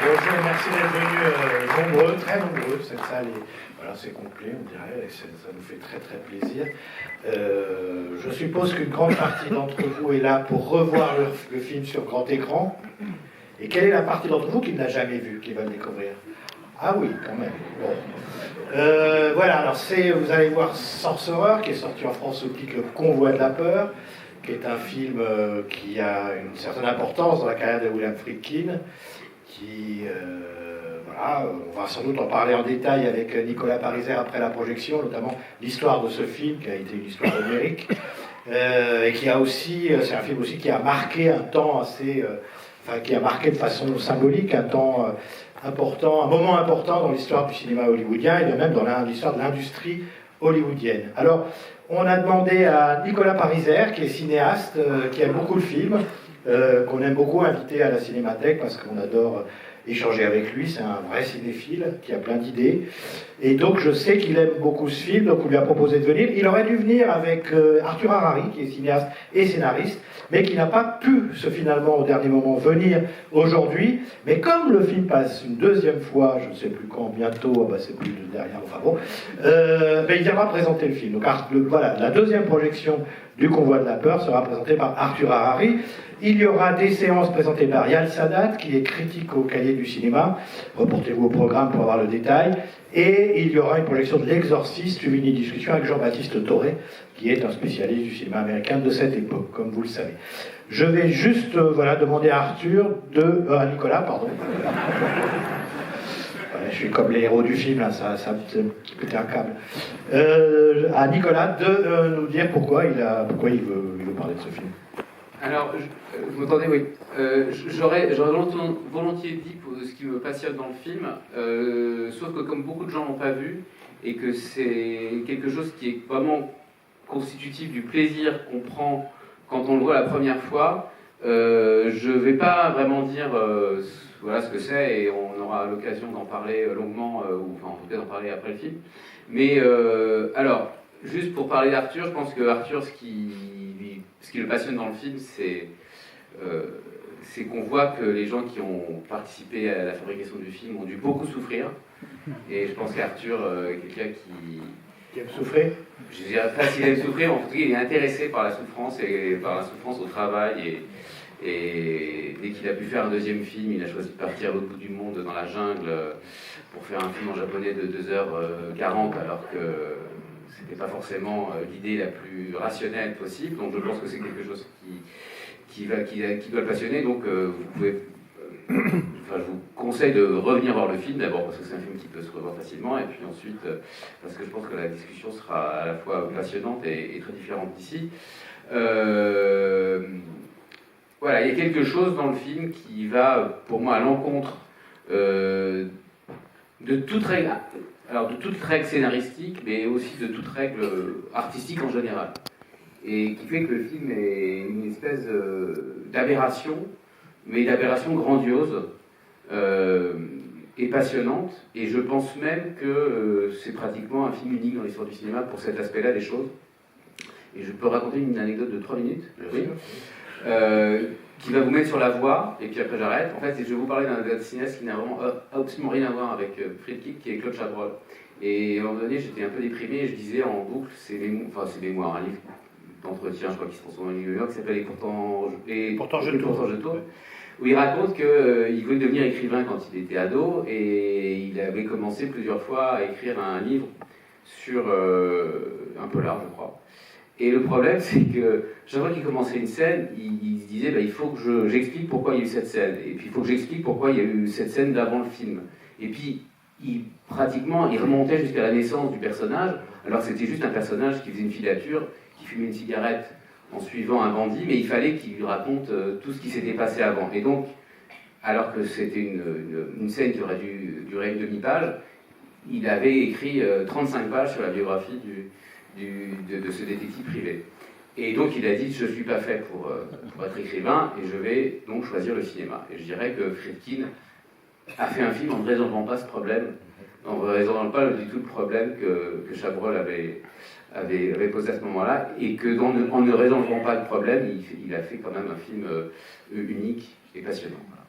Bonjour, merci d'être venus nombreux, très nombreux. Cette salle est, voilà, c'est complet, on dirait, et ça nous fait très très plaisir. Je suppose qu'une grande partie d'entre vous est là pour revoir le film sur grand écran. Et quelle est la partie d'entre vous qui ne l'a jamais vu, qui va le découvrir? Ah oui, quand même. Bon. Voilà, alors vous allez voir Sorcerer, qui est sorti en France sous le titre Le Convoi de la peur, qui est un film qui a une certaine importance dans la carrière de William Friedkin, voilà, on va sans doute en parler en détail avec Nicolas Pariser après la projection, notamment l'histoire de ce film, qui a été une histoire homérique, et qui a aussi, c'est un film aussi qui a marqué un temps assez, qui a marqué de façon symbolique un temps important, un moment important dans l'histoire du cinéma hollywoodien et même dans l'histoire de l'industrie hollywoodienne. Alors, on a demandé à Nicolas Pariser, qui est cinéaste, qui aime beaucoup le film, qu'on aime beaucoup inviter à la Cinémathèque parce qu'on adore échanger avec lui, c'est un vrai cinéphile qui a plein d'idées. Et donc je sais qu'il aime beaucoup ce film, donc on lui a proposé de venir. Il aurait dû venir avec Arthur Harari, qui est cinéaste et scénariste, mais qui n'a pas pu, finalement, au dernier moment, venir aujourd'hui. Mais comme le film passe une deuxième fois, je ne sais plus quand, bientôt, c'est plus de derrière, enfin bon, il viendra présenter le film. Donc voilà, la deuxième projection du Convoi de la peur sera présentée par Arthur Harari. Il y aura des séances présentées par Yann Sadat, qui est critique au Cahier du cinéma. Reportez-vous au programme pour avoir le détail. Et il y aura une projection de L'Exorciste, suivie d'une discussion avec Jean-Baptiste Toré, qui est un spécialiste du cinéma américain de cette époque, comme vous le savez. Je vais juste demander à à Nicolas, pardon. Je suis comme les héros du film, là, ça me pété un câble. À Nicolas de nous dire pourquoi il veut parler de ce film. Alors, vous m'entendez, oui. J'aurais volontiers dit ce qui me passionne dans le film, sauf que comme beaucoup de gens l'ont pas vu, et que c'est quelque chose qui est vraiment constitutif du plaisir qu'on prend quand on le voit la première fois, je ne vais pas vraiment dire voilà ce que c'est, et on aura l'occasion d'en parler longuement, ou enfin en tout cas d'en parler après le film. Mais alors, juste pour parler d'Arthur, je pense que Arthur, ce qui le passionne dans le film, c'est qu'on voit que les gens qui ont participé à la fabrication du film ont dû beaucoup souffrir. Et je pense qu'Arthur est quelqu'un qui aime souffrir. Je ne dirais pas s'il aime souffrir, en tout cas il est intéressé par la souffrance et par la souffrance au travail. Et dès qu'il a pu faire un deuxième film, il a choisi de partir à l'autre bout du monde, dans la jungle, pour faire un film en japonais de 2h40, alors que c'était pas forcément l'idée la plus rationnelle possible. Donc je pense que c'est quelque chose qui doit le passionner. Donc vous pouvez... je vous conseille de revenir voir le film, d'abord parce que c'est un film qui peut se revoir facilement, et puis ensuite parce que je pense que la discussion sera à la fois passionnante et très différente d'ici. Voilà, il y a quelque chose dans le film qui va, pour moi, à l'encontre de toute règle, scénaristique, mais aussi de toute règle artistique en général. Et qui fait que le film est une espèce d'aberration, mais d'aberration grandiose et passionnante. Et je pense même que c'est pratiquement un film unique dans l'histoire du cinéma pour cet aspect-là des choses. Et je peux raconter une anecdote de 3 minutes. Oui. Qui va vous mettre sur la voie, et puis après j'arrête. En fait, je vais vous parler d'un cinéaste qui n'a vraiment absolument rien à voir avec Friedkin, qui est Claude Chabrol. Et à un moment donné, j'étais un peu déprimé, et je disais en boucle, c'est mémoires, un livre d'entretien, je crois qu'il se transforme en New York, qui s'appelle Pourtant je tourne, où il raconte qu'il voulait devenir écrivain quand il était ado, et il avait commencé plusieurs fois à écrire un livre sur un polar, je crois. Et le problème, c'est que chaque fois qu'il commençait une scène, il se disait il faut que j'explique pourquoi il y a eu cette scène. Et puis il faut que j'explique pourquoi il y a eu cette scène d'avant le film. Et puis, il remontait jusqu'à la naissance du personnage, alors que c'était juste un personnage qui faisait une filature, qui fumait une cigarette en suivant un bandit, mais il fallait qu'il lui raconte tout ce qui s'était passé avant. Et donc, alors que c'était une scène qui aurait dû durer une demi-page, il avait écrit 35 pages sur la biographie de ce détective privé. Et donc il a dit, je ne suis pas fait pour être écrivain, et je vais donc choisir le cinéma. Et je dirais que Friedkin a fait un film en ne résolvant pas ce problème, en ne résolvant pas du tout le problème que Chabrol avait posé à ce moment-là, et que en ne résolvant pas le problème, il a fait quand même un film unique et passionnant. Voilà.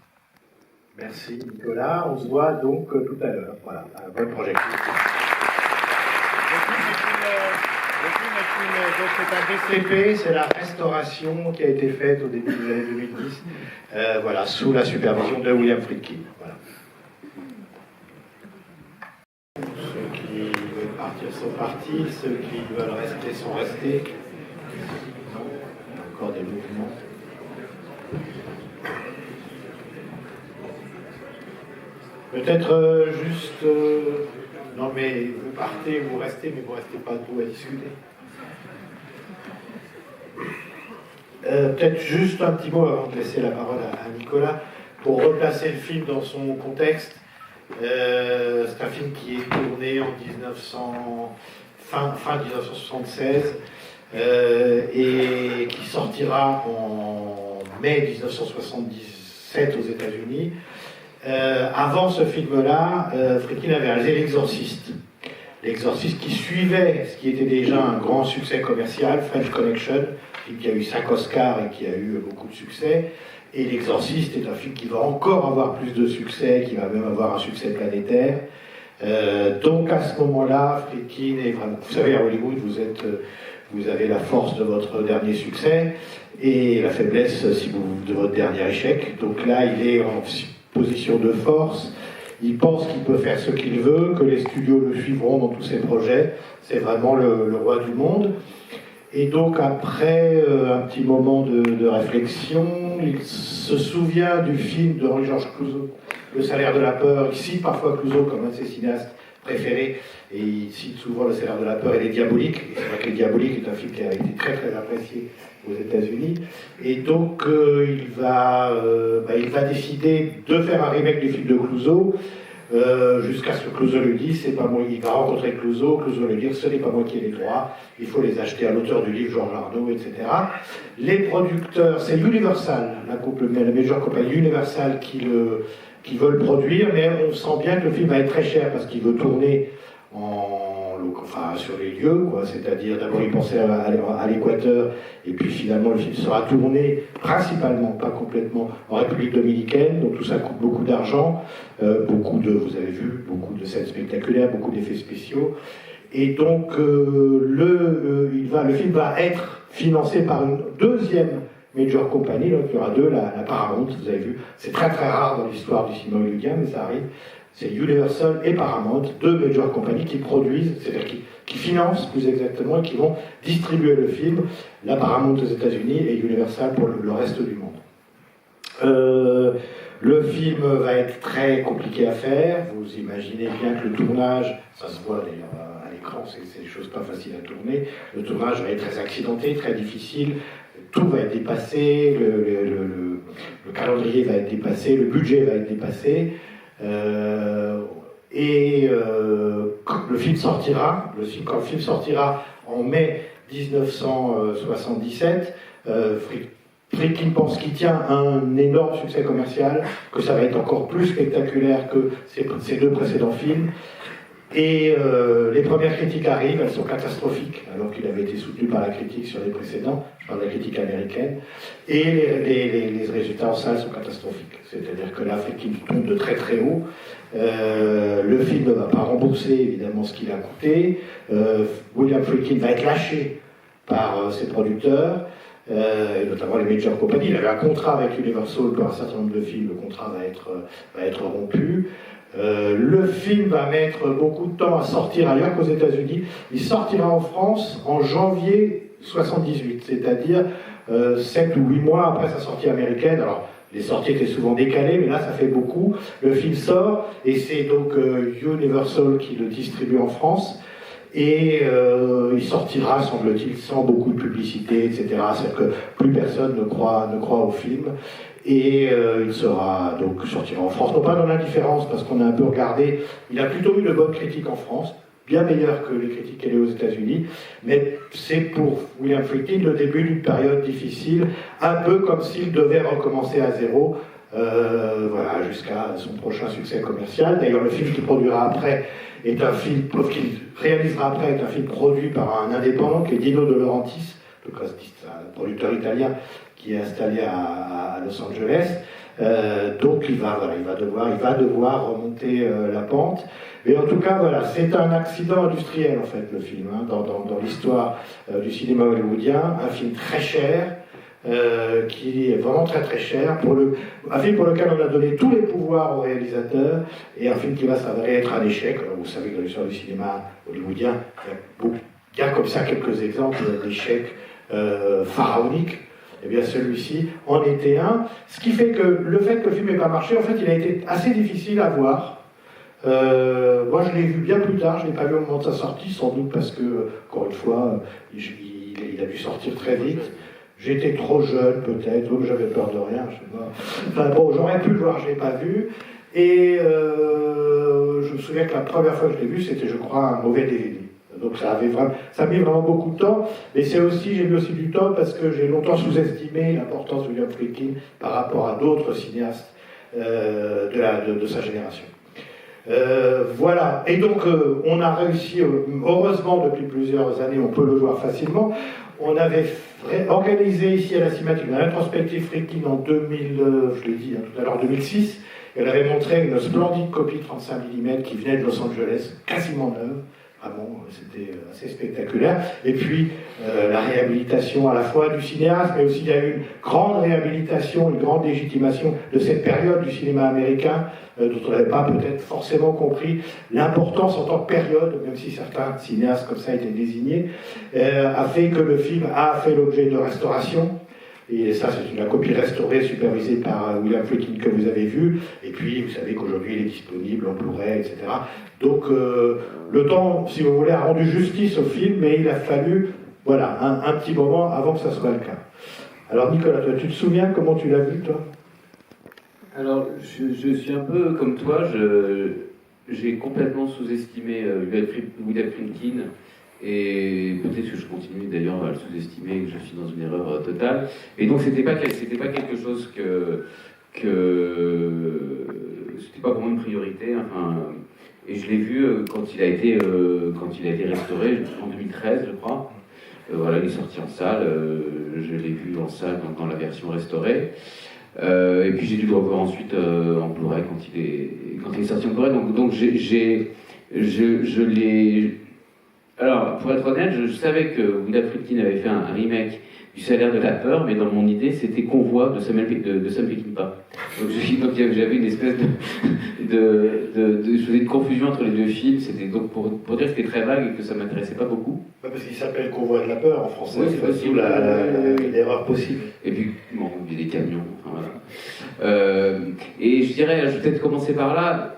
Merci Nicolas, on se voit donc tout à l'heure. Voilà, bonne projection. C'est un DCP, c'est la restauration qui a été faite au début des années 2010, voilà, sous la supervision de William Friedkin. Voilà. Ceux qui veulent partir sont partis, ceux qui veulent rester sont restés. Encore des mouvements. Peut-être juste... non mais vous partez, vous restez, mais vous ne restez pas debout à discuter. Peut-être juste un petit mot avant de laisser la parole à Nicolas, pour replacer le film dans son contexte. C'est un film qui est tourné en fin 1976 et qui sortira en mai 1977 aux États-Unis. Avant ce film-là, Friedkin avait réalisé L'Exorciste. L'Exorciste qui suivait ce qui était déjà un grand succès commercial, French Connection, film qui a eu 5 Oscars et qui a eu beaucoup de succès. Et L'Exorciste est un film qui va encore avoir plus de succès, qui va même avoir un succès planétaire. Donc à ce moment-là, Friedkin est vraiment... Vous savez, à Hollywood, vous avez la force de votre dernier succès et la faiblesse de votre dernier échec. Donc là, il est en position de force. Il pense qu'il peut faire ce qu'il veut, que les studios le suivront dans tous ses projets. C'est vraiment le roi du monde. Et donc après un petit moment de réflexion, il se souvient du film de Henri-Georges Clouzot, Le Salaire de la peur. Il cite parfois Clouzot comme un de ses cinéastes préférés, et il cite souvent Le Salaire de la peur et Les Diaboliques. Et c'est vrai que Les Diaboliques est un film qui a été très très apprécié aux États-Unis. Et donc il va décider de faire un remake du film de Clouzot. Jusqu'à ce que Clouzot lui dise, c'est pas moi, il va rencontrer Clouzot lui dire, ce n'est pas moi qui ai les droits, il faut les acheter à l'auteur du livre, Georges Arnaud, etc. Les producteurs, c'est Universal, la major compagnie Universal qui veut le produire, mais on sent bien que le film va être très cher parce qu'il veut tourner sur les lieux, quoi. C'est-à-dire d'abord il pensait à l'Équateur, et puis finalement le film sera tourné principalement, pas complètement, en République dominicaine, donc tout ça coûte beaucoup d'argent, vous avez vu, beaucoup de scènes spectaculaires, beaucoup d'effets spéciaux, et donc le film va être financé par une deuxième major company, donc il y aura deux, la Paramount, vous avez vu, c'est très très rare dans l'histoire du cinéma hollywoodien, mais ça arrive. C'est Universal et Paramount, deux major compagnies qui produisent, c'est-à-dire qui financent plus exactement et qui vont distribuer le film, la Paramount aux États-Unis et Universal pour le reste du monde. Le film va être très compliqué à faire, vous imaginez bien que le tournage, ça se voit d'ailleurs à l'écran, c'est des choses pas faciles à tourner, le tournage va être très accidenté, très difficile, tout va être dépassé, le calendrier va être dépassé, le budget va être dépassé. Quand le film sortira en mai 1977, Friedkin pense qu'il tient un énorme succès commercial, que ça va être encore plus spectaculaire que ses deux précédents films. Et les premières critiques arrivent, elles sont catastrophiques, alors qu'il avait été soutenu par la critique sur les précédents, je parle de la critique américaine, et les résultats en salle sont catastrophiques. C'est-à-dire que là, Friedkin tombe de très très haut. Le film ne va pas rembourser évidemment ce qu'il a coûté. William Friedkin va être lâché par ses producteurs, et notamment les major compagnies. Il avait un contrat avec Universal pour un certain nombre de films, le contrat va être rompu. Le film va mettre beaucoup de temps à sortir ailleurs qu'aux États-Unis. Il sortira en France en janvier 78, c'est-à-dire 7 ou 8 mois après sa sortie américaine. Alors, les sorties étaient souvent décalées, mais là, ça fait beaucoup. Le film sort, et c'est donc Universal qui le distribue en France. Et il sortira, semble-t-il, sans beaucoup de publicité, etc. C'est-à-dire que plus personne ne croit au film. Et il sortira en France, non pas dans l'indifférence, parce qu'on a un peu regardé, il a plutôt eu de bonnes critiques en France, bien meilleures que les critiques qu'elle est aux États-Unis, mais c'est pour William Friedkin le début d'une période difficile, un peu comme s'il devait recommencer à zéro, jusqu'à son prochain succès commercial. D'ailleurs, le film qu'il produira après qu'il réalisera après est un film produit par un indépendant qui est Dino De Laurentiis, un producteur italien qui est installé à Los Angeles. Donc il va devoir remonter la pente. Mais en tout cas, voilà, c'est un accident industriel en fait le film, hein, dans l'histoire du cinéma hollywoodien, un film très cher. Qui est vraiment très très cher, un film pour lequel on a donné tous les pouvoirs au réalisateur, et un film qui va s'avérer être un échec. Alors, vous savez que dans l'histoire du cinéma hollywoodien, il y a comme ça quelques exemples d'échecs pharaoniques. Et bien celui-ci en était un. Ce qui fait que le fait que le film n'ait pas marché, en fait, il a été assez difficile à voir. Moi, je l'ai vu bien plus tard, je ne l'ai pas vu au moment de sa sortie, sans doute parce que, encore une fois, il a dû sortir très vite. J'étais trop jeune, peut-être, ou j'avais peur de rien, je sais pas. Enfin bon, j'aurais pu le voir, je ne l'ai pas vu. Et je me souviens que la première fois que je l'ai vu, c'était, je crois, un mauvais DVD. Donc ça a mis vraiment beaucoup de temps. Mais j'ai mis aussi du temps parce que j'ai longtemps sous-estimé l'importance de William Friedkin par rapport à d'autres cinéastes de sa génération. Voilà, et donc on a réussi, heureusement depuis plusieurs années, on peut le voir facilement. On avait organisé ici à la Cinémathèque une rétrospective Friedkin en 2000, je l'ai dit tout à l'heure, 2006. Elle avait montré une splendide copie de 35 mm qui venait de Los Angeles, quasiment neuve. Vraiment, c'était assez spectaculaire. Et puis, la réhabilitation à la fois du cinéaste, mais aussi il y a eu une grande réhabilitation, une grande légitimation de cette période du cinéma américain, dont on n'avait pas peut-être forcément compris l'importance en tant que période, même si certains cinéastes comme ça étaient désignés, a fait que le film a fait l'objet de restauration. Et ça, c'est la copie restaurée, supervisée par William Friedkin que vous avez vu. Et puis, vous savez qu'aujourd'hui, il est disponible en Blu-ray, etc. Donc, le temps, si vous voulez, a rendu justice au film, mais il a fallu, voilà, un petit moment avant que ça soit le cas. Alors, Nicolas, toi, tu te souviens comment tu l'as vu, toi ? Alors, je suis un peu comme toi, j'ai complètement sous-estimé William Friedkin. Et peut-être que je continue d'ailleurs à le sous-estimer, que je suis dans une erreur totale. Et donc c'était pas quelque chose c'était pas pour moi une priorité. Enfin, et je l'ai vu quand il a été restauré en 2013, je crois. Voilà, il est sorti en salle. Je l'ai vu en salle dans la version restaurée. Et puis j'ai dû le revoir ensuite en Blu-ray quand il est sorti en Blu-ray. Donc je l'ai. Alors, pour être honnête, je savais que William Friedkin avait fait un remake du Salaire de la peur, mais dans mon idée, c'était Convoi de Sam Peckinpah. Donc j'avais une espèce je faisais une confusion entre les deux films. C'était donc pour dire que c'était très vague et que ça m'intéressait pas beaucoup. Ouais, parce qu'il s'appelle Convoi de la peur en français. Oui, c'est possible. L'erreur possible. Et puis, bon, il y a des camions. Enfin, voilà. Et je dirais, je vais peut-être commencer par là.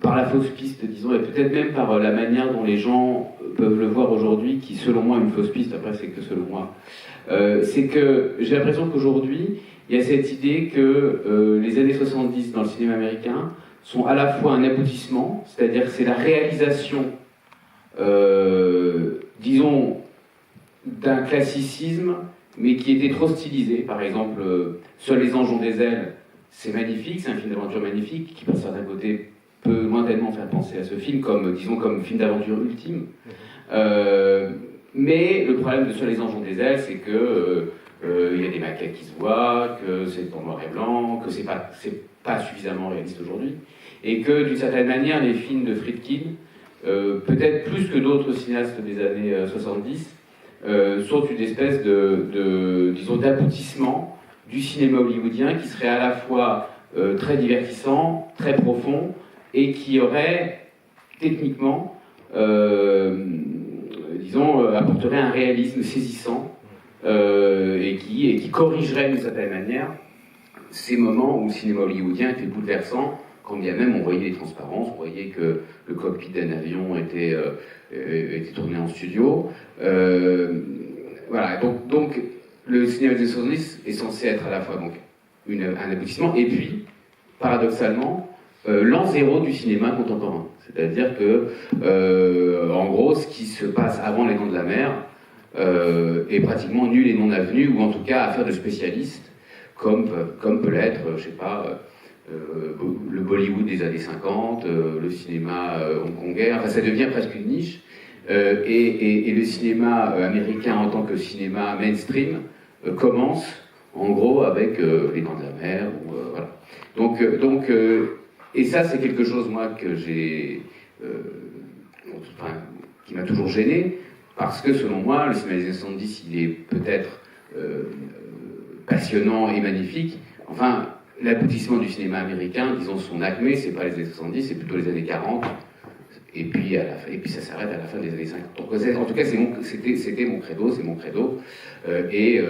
Par la fausse piste, disons, et peut-être même par la manière dont les gens peuvent le voir aujourd'hui, qui selon moi est une fausse piste, après c'est que selon moi, c'est que j'ai l'impression qu'aujourd'hui, il y a cette idée que les années 70 dans le cinéma américain sont à la fois un aboutissement, c'est-à-dire que c'est la réalisation, disons, d'un classicisme, mais qui était trop stylisé. Par exemple, Seuls les anges ont des ailes, c'est magnifique, c'est un film d'aventure magnifique, qui par certains côtés peut lointainement faire penser à ce film comme film d'aventure ultime. Mais le problème de Seuls les anges ont des ailes, c'est que il y a des maquettes qui se voient, que c'est en noir et blanc, que c'est pas suffisamment réaliste aujourd'hui, et que d'une certaine manière, les films de Friedkin, peut-être plus que d'autres cinéastes des années 70, sont une espèce disons, d'aboutissement du cinéma hollywoodien qui serait à la fois très divertissant, très profond, et qui aurait, techniquement, disons, apporterait un réalisme saisissant, et qui corrigerait d'une certaine manière ces moments où le cinéma hollywoodien était bouleversant, quand bien même on voyait les transparences, on voyait que le cockpit d'un avion était tourné en studio. Voilà, donc le cinéma des 70 est censé être à la fois donc, un aboutissement, et puis, paradoxalement, l'an zéro du cinéma contemporain. C'est-à-dire que, en gros, ce qui se passe avant Les Dents de la Mer est pratiquement nul et non avenu, ou en tout cas affaire de spécialistes, comme peut l'être, je sais pas, le Bollywood des années 50, le cinéma hongkongais, enfin ça devient presque une niche, et le cinéma américain en tant que cinéma mainstream commence en gros avec les Dents de la Mer, ou, voilà. Et ça c'est quelque chose moi que j'ai, qui m'a toujours gêné, parce que selon moi le cinéma des années 70 il est peut-être passionnant et magnifique, enfin l'aboutissement du cinéma américain, disons son acmé, c'est pas les années 70, c'est plutôt les années 40, et puis, ça s'arrête à la fin des années 50. Donc, en tout cas, c'était mon credo, c'est mon credo. Et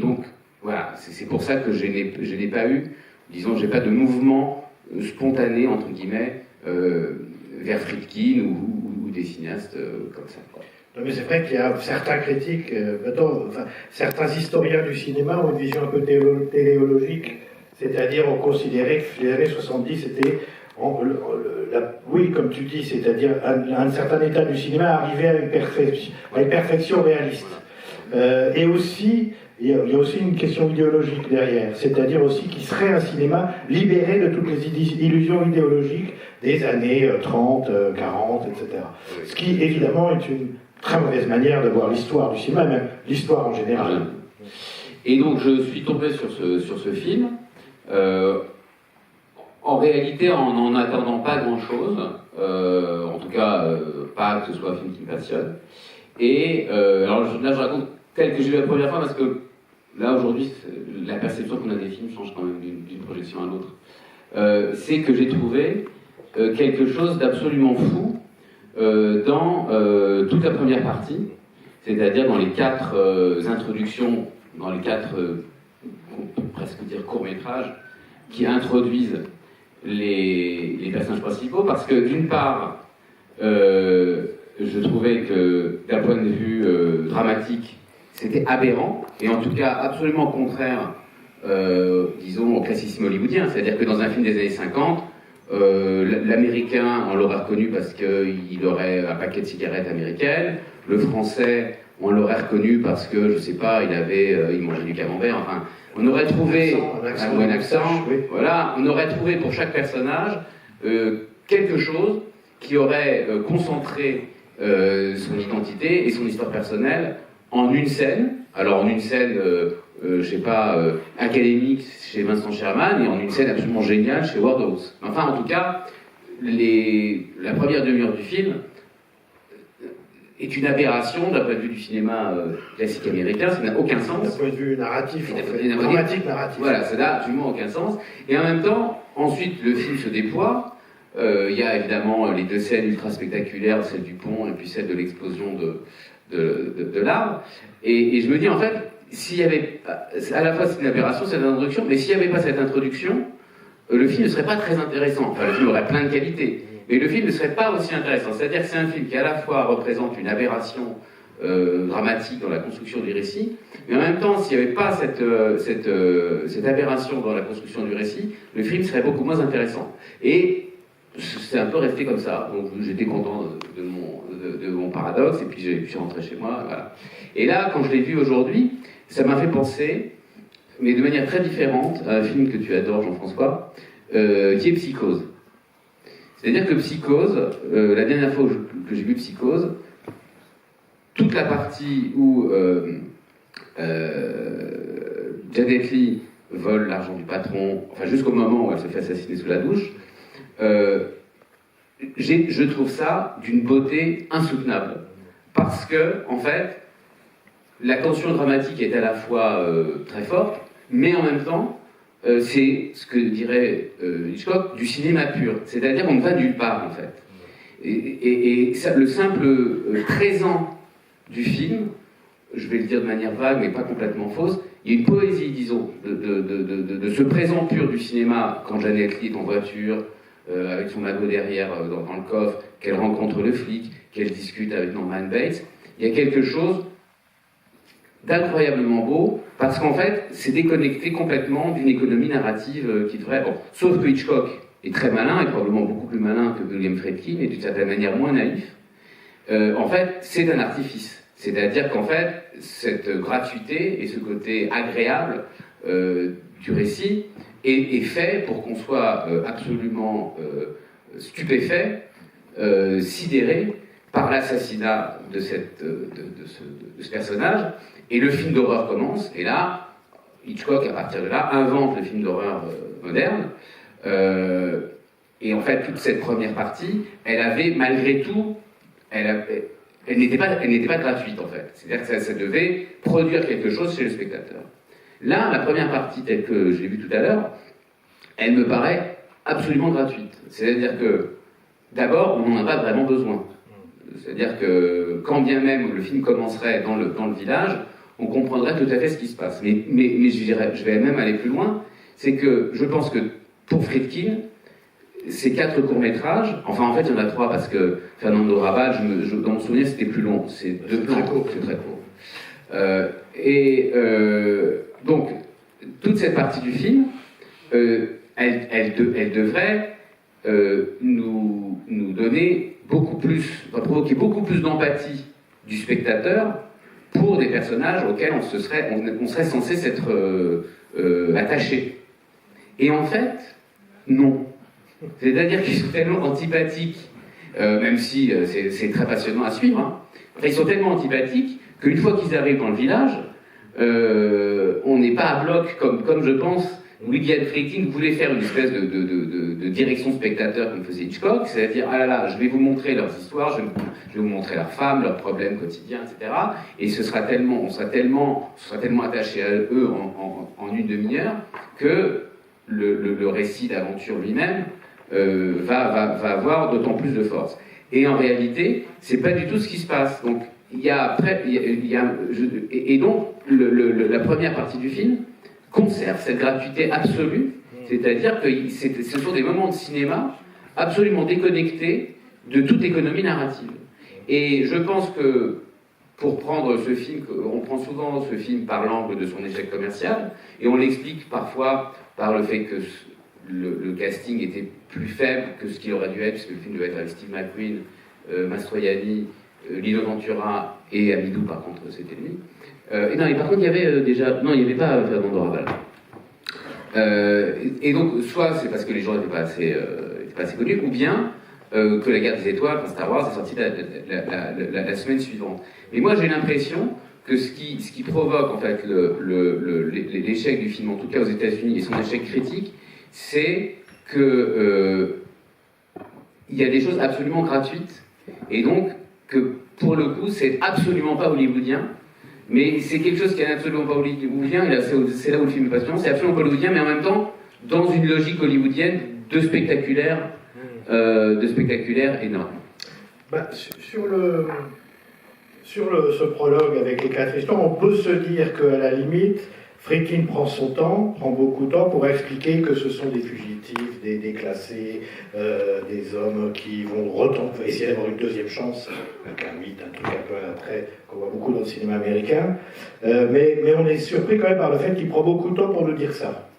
donc, voilà, c'est pour ça que je n'ai pas eu, disons, j'ai pas de mouvement spontané, entre guillemets, vers Friedkin ou des cinéastes comme ça, quoi. Non, mais c'est vrai qu'il y a certains critiques, certains historiens du cinéma ont une vision un peu téléologique, c'est-à-dire ont considéré que les années 70 c'était, oui, comme tu dis, c'est-à-dire un certain état du cinéma arrivé à une perfection réaliste. Et aussi, il y a aussi une question idéologique derrière, c'est-à-dire aussi qu'il serait un cinéma libéré de toutes les illusions idéologiques des années 30, 40, etc. Ce qui, évidemment, est une très mauvaise manière de voir l'histoire du cinéma, même l'histoire en général. Et donc je suis tombé sur ce film, en réalité en n'en attendant pas grand-chose, en tout cas pas que ce soit un film qui me passionne. Et alors là je raconte tel que j'ai vu la première fois, parce que là aujourd'hui la perception qu'on a des films change quand même d'une projection à l'autre. C'est que j'ai trouvé quelque chose d'absolument fou dans toute la première partie, c'est-à-dire dans les 4 introductions, dans les 4, on peut presque dire courts-métrages, qui introduisent les personnages principaux, parce que d'une part, je trouvais que d'un point de vue dramatique, c'était aberrant, et en tout cas absolument contraire, disons, au classicisme hollywoodien, c'est-à-dire que dans un film des années 50, l'américain, on l'aurait reconnu parce qu'il aurait un paquet de cigarettes américaines. Le français, on l'aurait reconnu parce que, je sais pas, il mangeait du camembert. Enfin, on aurait trouvé un accent. Oui. Voilà, on aurait trouvé pour chaque personnage quelque chose qui aurait concentré son identité et son histoire personnelle en une scène. Alors en une scène, je sais pas, académique chez Vincent Sherman, et en une scène absolument géniale chez Howard Hawks. Enfin, en tout cas, la première demi-heure du film est une aberration d'un point de vue du cinéma classique américain, ça n'a aucun sens. D'un point de vue narratif, dramatique, narratif. Voilà, ça n'a absolument aucun sens. Et en même temps, ensuite, le film se déploie. Il y a évidemment les 2 scènes ultra spectaculaires, celle du pont et puis celle de l'explosion de l'arbre. Et je me dis, en fait, s'il y avait, à la fois c'est une aberration, cette introduction, mais s'il n'y avait pas cette introduction, le film ne serait pas très intéressant. Enfin, le film aurait plein de qualités, mais le film ne serait pas aussi intéressant. C'est-à-dire que c'est un film qui à la fois représente une aberration dramatique dans la construction du récit, mais en même temps, s'il n'y avait pas cette aberration dans la construction du récit, le film serait beaucoup moins intéressant. Et c'est un peu resté comme ça. Donc j'étais content de mon paradoxe, et puis je suis rentré chez moi, voilà. Et là, quand je l'ai vu aujourd'hui, ça m'a fait penser, mais de manière très différente, à un film que tu adores, Jean-François, qui est Psychose. C'est-à-dire que Psychose, la dernière fois que j'ai vu Psychose, toute la partie où Janet Leigh vole l'argent du patron, enfin jusqu'au moment où elle se fait assassiner sous la douche, je trouve ça d'une beauté insoutenable. Parce que, en fait, la tension dramatique est à la fois très forte, mais en même temps, c'est ce que dirait Hitchcock, du cinéma pur. C'est-à-dire qu'on ne va nulle part, en fait. Et ça, le simple présent du film, je vais le dire de manière vague, mais pas complètement fausse, il y a une poésie, disons, de ce présent pur du cinéma, quand Janet Leigh est en voiture, avec son magot derrière dans le coffre, qu'elle rencontre le flic, qu'elle discute avec Norman Bates. Il y a quelque chose d'incroyablement beau, parce qu'en fait, c'est déconnecté complètement d'une économie narrative qui devrait... Bon, sauf que Hitchcock est très malin, et probablement beaucoup plus malin que William Friedkin, et d'une certaine manière moins naïf. En fait, c'est un artifice. C'est-à-dire qu'en fait, cette gratuité et ce côté agréable du récit est fait pour qu'on soit absolument stupéfait, sidéré par l'assassinat de ce personnage, et le film d'horreur commence, et là, Hitchcock, à partir de là, invente le film d'horreur moderne, et en fait, toute cette première partie, elle avait, malgré tout, elle n'était pas gratuite, en fait. C'est-à-dire que ça devait produire quelque chose chez le spectateur. Là, la première partie, telle que je l'ai vue tout à l'heure, elle me paraît absolument gratuite. C'est-à-dire que, d'abord, on n'en a pas vraiment besoin. C'est-à-dire que, quand bien même le film commencerait dans le village, on comprendrait tout à fait ce qui se passe. Mais je vais même aller plus loin, c'est que je pense que, pour Friedkin, ces 4 courts-métrages, enfin en fait il y en a 3 parce que Fernando Rabal, dans mon souvenir c'était plus long, c'est 2 plans, c'est très court. Donc, toute cette partie du film, elle devrait nous donner beaucoup plus, provoquer beaucoup plus d'empathie du spectateur pour des personnages auxquels on serait censé s'être attaché. Et en fait, non. C'est-à-dire qu'ils sont tellement antipathiques, même si c'est très passionnant à suivre, hein. Enfin, ils sont tellement antipathiques qu'une fois qu'ils arrivent dans le village, on n'est pas à bloc, comme je pense, William Friedkin voulait faire une espèce de direction spectateur comme faisait Hitchcock, c'est-à-dire, ah là là, je vais vous montrer leurs histoires, je vais vous montrer leurs femmes, leurs problèmes quotidiens, etc. Et on sera tellement attaché à eux en une demi-heure que le récit d'aventure lui-même va avoir d'autant plus de force. Et en réalité, c'est pas du tout ce qui se passe. Donc, et donc, la première partie du film conserve cette gratuité absolue, c'est-à-dire que ce sont des moments de cinéma absolument déconnectés de toute économie narrative. Et je pense que, pour prendre ce film, on prend souvent ce film par l'angle de son échec commercial, et on l'explique parfois par le fait que le casting était plus faible que ce qu'il aurait dû être, puisque le film devait être avec Steve McQueen, Mastroianni, Lino Ventura et Amidou, par contre, c'était lui. Et non, et par contre, il y avait non, il n'y avait pas Fernando Rabal. Et donc, soit c'est parce que les gens n'étaient pas assez connus, ou bien que La Guerre des Étoiles, enfin Star Wars, est sorti la semaine suivante. Mais moi, j'ai l'impression que ce qui provoque, en fait, l'échec du film, en tout cas aux États-Unis, et son échec critique, c'est que il y a des choses absolument gratuites, et donc que, pour le coup, c'est absolument pas hollywoodien. Mais c'est quelque chose qui n'est absolument pas hollywoodien, et c'est là où le film est passionnant, c'est absolument pas hollywoodien, mais en même temps, dans une logique hollywoodienne de spectaculaire énorme. Bah, ce prologue avec les 4 histoires, on peut se dire qu'à la limite, Friedkin prend son temps, prend beaucoup de temps pour expliquer que ce sont des fugitifs, des déclassés, des hommes qui vont essayer d'avoir une deuxième chance, un mythe, un truc un peu après, qu'on voit beaucoup dans le cinéma américain. Mais on est surpris quand même par le fait qu'il prend beaucoup de temps pour nous dire ça.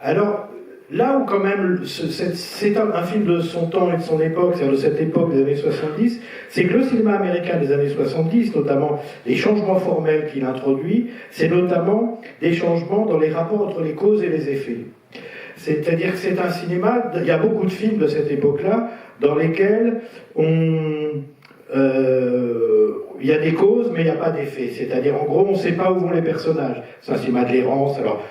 Alors, là où quand même, c'est un film de son temps et de son époque, c'est-à-dire de cette époque des années 70, c'est que le cinéma américain des années 70, notamment les changements formels qu'il introduit, c'est notamment des changements dans les rapports entre les causes et les effets. C'est-à-dire que c'est un cinéma, il y a beaucoup de films de cette époque-là, dans lesquels il y a des causes, mais il n'y a pas d'effets. C'est-à-dire, en gros, on ne sait pas où vont les personnages. C'est un cinéma de l'errance, alors...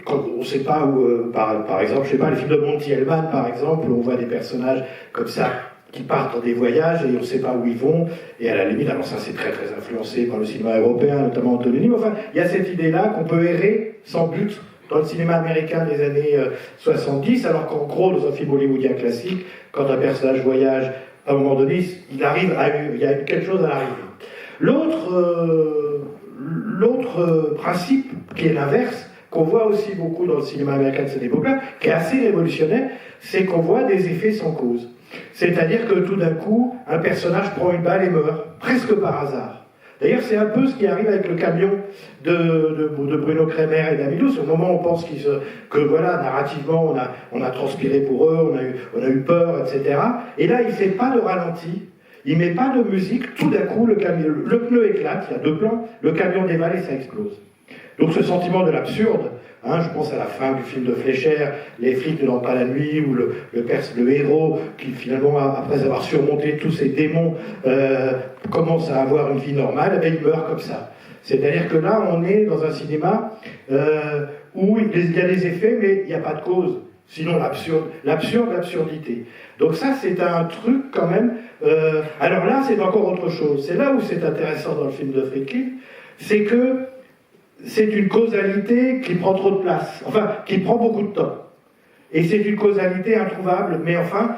Quand on ne sait pas où, par exemple, je sais pas, les films de Monty Hellman, par exemple, où on voit des personnages comme ça qui partent dans des voyages et on ne sait pas où ils vont, et à la limite, alors ça c'est très très influencé par le cinéma européen, notamment Antonini, mais enfin, il y a cette idée-là qu'on peut errer sans but dans le cinéma américain des années 70, alors qu'en gros, dans un film hollywoodien classique, quand un personnage voyage, à un moment donné, il y a quelque chose à l'arrivée. L'autre principe, qui est l'inverse, qu'on voit aussi beaucoup dans le cinéma américain de cette époque-là, qui est assez révolutionnaire, c'est qu'on voit des effets sans cause. C'est-à-dire que tout d'un coup, un personnage prend une balle et meurt, presque par hasard. D'ailleurs, c'est un peu ce qui arrive avec le camion de Bruno Kremer et d'Amidou. Au moment où on pense que voilà, narrativement, on a transpiré pour eux, on a eu peur, etc. Et là, il ne fait pas de ralenti, il ne met pas de musique, tout d'un coup, le pneu éclate, il y a 2 plans, le camion dévale et ça explose. Donc ce sentiment de l'absurde, Hein, je pense à la fin du film de Fleischer, Les flics ne dorment pas la nuit, où le héros, qui finalement, après avoir surmonté tous ses démons, commence à avoir une vie normale, et il meurt comme ça. C'est-à-dire que là, on est dans un cinéma où il y a des effets, mais il n'y a pas de cause. Sinon, l'absurdité. Donc ça, c'est un truc quand même... alors là, c'est encore autre chose. C'est là où c'est intéressant dans le film de Friedkin, c'est que c'est une causalité qui prend trop de place, enfin, qui prend beaucoup de temps. Et c'est une causalité introuvable, mais enfin,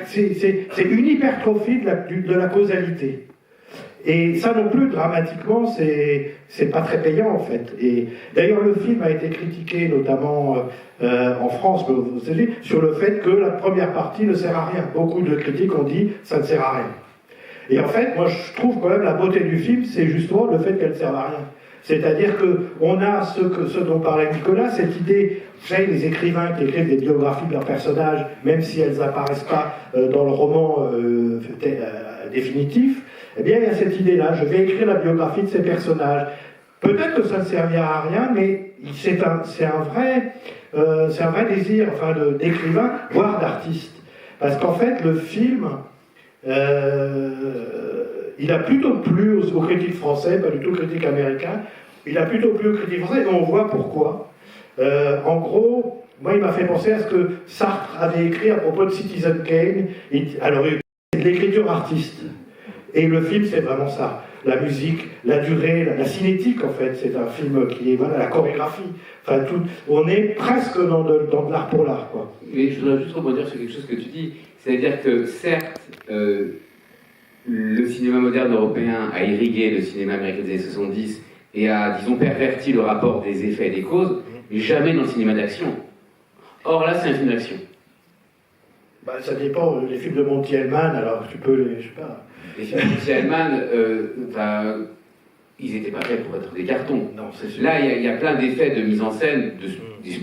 c'est une hypertrophie de la causalité. Et ça non plus, dramatiquement, c'est pas très payant en fait. Et d'ailleurs, le film a été critiqué, notamment en France, vous savez, sur le fait que la première partie ne sert à rien. Beaucoup de critiques ont dit ça ne sert à rien. Et en fait, moi je trouve quand même la beauté du film, c'est justement le fait qu'elle ne serve à rien. C'est-à-dire qu'on a ce dont parlait Nicolas, cette idée, vous savez, les écrivains qui écrivent des biographies de leurs personnages, même si elles n'apparaissent pas dans le roman définitif, eh bien il y a cette idée-là, je vais écrire la biographie de ces personnages. Peut-être que ça ne servira à rien, mais c'est un vrai désir, enfin, d'écrivain, voire d'artiste. Parce qu'en fait, le film... il a plutôt plu aux critiques français, pas du tout aux critiques américains. Il a plutôt plu aux critiques français, et on voit pourquoi. En gros, moi, il m'a fait penser à ce que Sartre avait écrit à propos de Citizen Kane. Alors, c'est de l'écriture artiste. Et le film, c'est vraiment ça. La musique, la durée, la cinétique, en fait. C'est un film qui est, voilà, la chorégraphie. Enfin, tout, on est presque dans de l'art pour l'art, quoi. Mais je voudrais juste rebondir sur quelque chose que tu dis. C'est-à-dire que, certes, le cinéma moderne européen a irrigué le cinéma américain des années 70 et a, disons, perverti le rapport des effets et des causes, mais jamais dans le cinéma d'action. Or là, c'est un film d'action. Bah, ça dépend. Les films de Monty Hellman, alors tu peux les... Je sais pas. Les films de Monty Hellman, ils n'étaient pas faits pour être des cartons. Non, c'est sûr. Là, il y a plein d'effets de mise en scène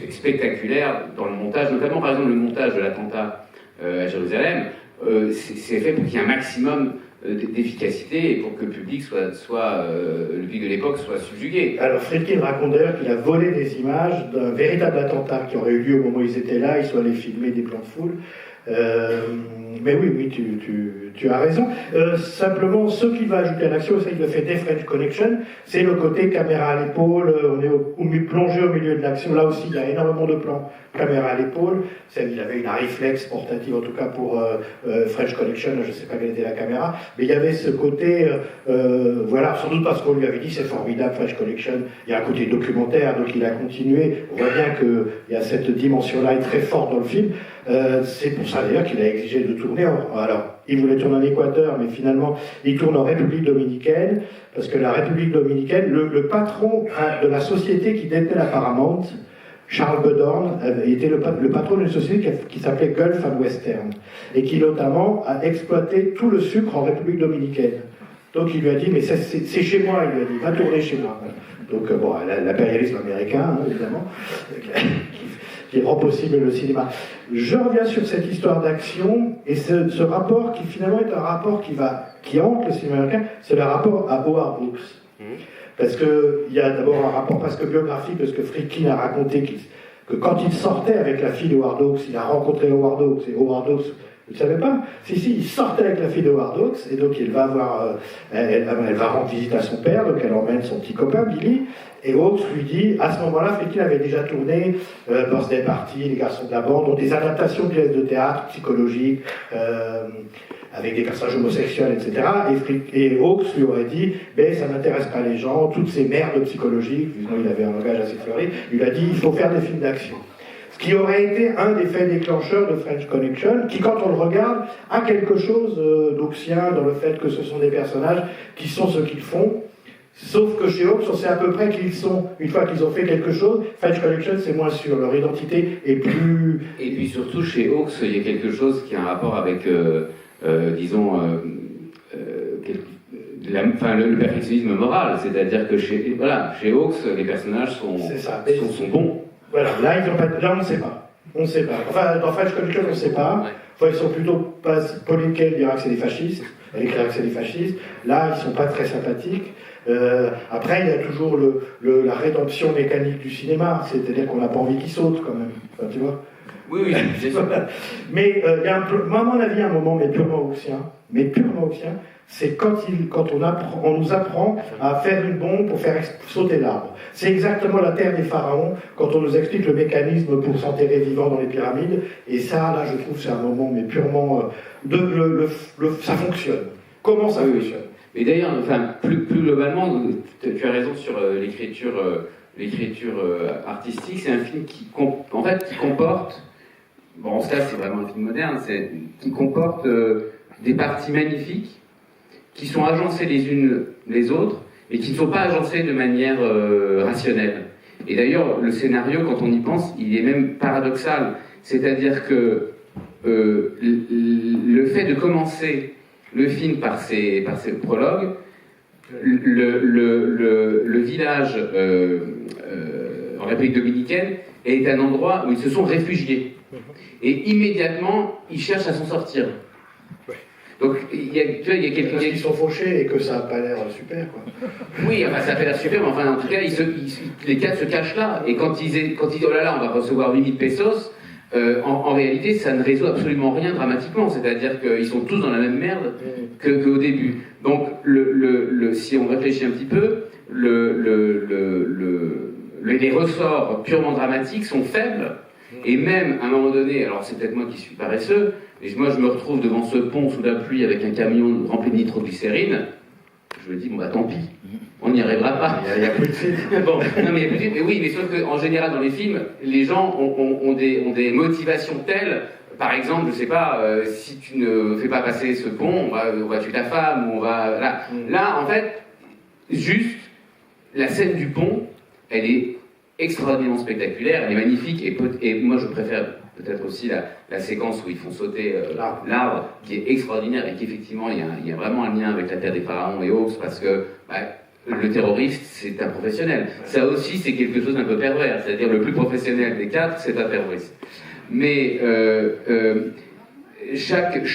spectaculaires dans le montage, notamment par exemple le montage de l'attentat à Jérusalem. C'est fait pour qu'il y ait un maximum d'efficacité et pour que le public le public de l'époque soit subjugué. Alors Friedkin raconte d'ailleurs qu'il a volé des images d'un véritable attentat qui aurait eu lieu au moment où ils étaient là, ils sont allés filmer des plans de foule. Mais oui, tu as raison. Simplement, ce qui va ajouter à l'action, c'est qu'il le fait des French Connection, c'est le côté caméra à l'épaule, on est plongé au milieu de l'action. Là aussi, il y a énormément de plans caméra à l'épaule. Il avait une Arriflex portative, en tout cas pour French Connection, je ne sais pas quelle était la caméra, mais il y avait ce côté, voilà, sans doute parce qu'on lui avait dit c'est formidable French Connection, il y a un côté documentaire, donc il a continué. On voit bien qu'il y a cette dimension-là est très forte dans le film. C'est pour ça d'ailleurs qu'il a exigé de tourner. Alors, il voulait tourner en Équateur, mais finalement, il tourne en République dominicaine, parce que la République dominicaine, le patron de la société qui détenait la Paramount, Charles Bedorn, était le patron d'une société qui s'appelait Gulf and Western, et qui notamment a exploité tout le sucre en République dominicaine. Donc il lui a dit, mais c'est chez moi, il lui a dit, va tourner chez moi. Donc bon, l'impérialisme américain, hein, évidemment, qui rend possible le cinéma. Je reviens sur cette histoire d'action, et ce rapport qui finalement est un rapport qui hante le cinéma américain, c'est le rapport à Howard Hawks. Parce qu'il y a d'abord un rapport presque biographique de ce que Friedkin a raconté, que quand il sortait avec la fille de Howard Hawks, il a rencontré Howard Hawks, et Howard Hawks, vous ne savez pas? Si, il sortait avec la fille de Howard Hawks, et donc il va voir, elle va rendre visite à son père, donc elle emmène son petit copain, Billy, et Hawks lui dit, à ce moment-là, Friedkin avait déjà tourné Birthday Party, Les Garçons de la Bande, donc des adaptations de pièces de théâtre psychologiques, avec des personnages homosexuels, etc. Et Hawks lui aurait dit, ben ça n'intéresse pas les gens, toutes ces merdes psychologiques, visiblement il avait un langage assez fleuri, il lui a dit, il faut faire des films d'action. Ce qui aurait été un des faits déclencheurs de French Connection, qui, quand on le regarde, a quelque chose d'hawksien dans le fait que ce sont des personnages qui sont ce qu'ils font. Sauf que chez Hawks, on sait à peu près qui ils sont. Une fois qu'ils ont fait quelque chose, French Connection, c'est moins sûr. Leur identité est plus... Et puis surtout, chez Hawks, il y a quelque chose qui a un rapport avec, disons, le perfectionnisme moral. C'est-à-dire que chez Hawks, les personnages sont bons. Voilà, là on ne sait pas. On ne sait pas. Enfin, dans French Connection, on ne sait pas. Ouais. Enfin, ils sont plutôt pas. Pauline Kael dira que c'est des fascistes. Elle écrira que c'est des fascistes. Là, ils ne sont pas très sympathiques. Après, il y a toujours la rédemption mécanique du cinéma. C'est-à-dire qu'on n'a pas envie qu'ils sautent, quand même. Enfin, tu vois. Oui, oui, c'est sûr. Mais il y a moi, à mon avis, un moment, mais purement haussien, c'est quand on nous apprend à faire une bombe pour faire sauter l'arbre. C'est exactement la terre des pharaons, quand on nous explique le mécanisme pour s'enterrer vivant dans les pyramides. Et ça, là, je trouve, c'est un moment, mais purement... ça fonctionne. Comment ça fonctionne? Et d'ailleurs, enfin, plus globalement, tu as raison sur l'écriture artistique. C'est un film qui comporte... Bon, ça, c'est vraiment un film moderne, qui comporte des parties magnifiques qui sont agencées les unes les autres et qui ne sont pas agencées de manière rationnelle. Et d'ailleurs, le scénario, quand on y pense, il est même paradoxal. C'est-à-dire que le fait de commencer le film par ces prologues, le village en République dominicaine est un endroit où ils se sont réfugiés. Et immédiatement, ils cherchent à s'en sortir. Donc, il y a quelques... Parce qu'ils sont fauchés et que ça n'a pas l'air super, quoi. Oui, enfin, ça a fait l'air super, mais enfin, en tout cas, les quatre se cachent là. Et quand ils disent, oh là là, on va recevoir 8000 pesos, en réalité, ça ne résout absolument rien dramatiquement. C'est-à-dire qu'ils sont tous dans la même merde qu'au début. Donc, si on réfléchit un petit peu, les ressorts purement dramatiques sont faibles. Et même, à un moment donné, alors c'est peut-être moi qui suis paresseux, mais moi je me retrouve devant ce pont sous la pluie avec un camion rempli de nitroglycérine, je me dis, bon bah tant pis, on n'y arrivera pas. Il n'y a plus de film. Bon, non mais il y a plus de film, mais oui, mais sauf qu'en général dans les films, les gens ont des motivations telles, par exemple, je sais pas, si tu ne fais pas passer ce pont, on va tuer ta femme, ou on va... Là, en fait, juste, la scène du pont, elle est extraordinairement spectaculaire, elle est magnifique, et moi je préfère peut-être aussi la séquence où ils font sauter l'arbre, qui est extraordinaire, et qu'effectivement il y a vraiment un lien avec la terre des pharaons et autres, parce que le terroriste c'est un professionnel. Ça aussi c'est quelque chose d'un peu pervers, c'est-à-dire le plus professionnel des quatre, c'est un terroriste. Mais chaque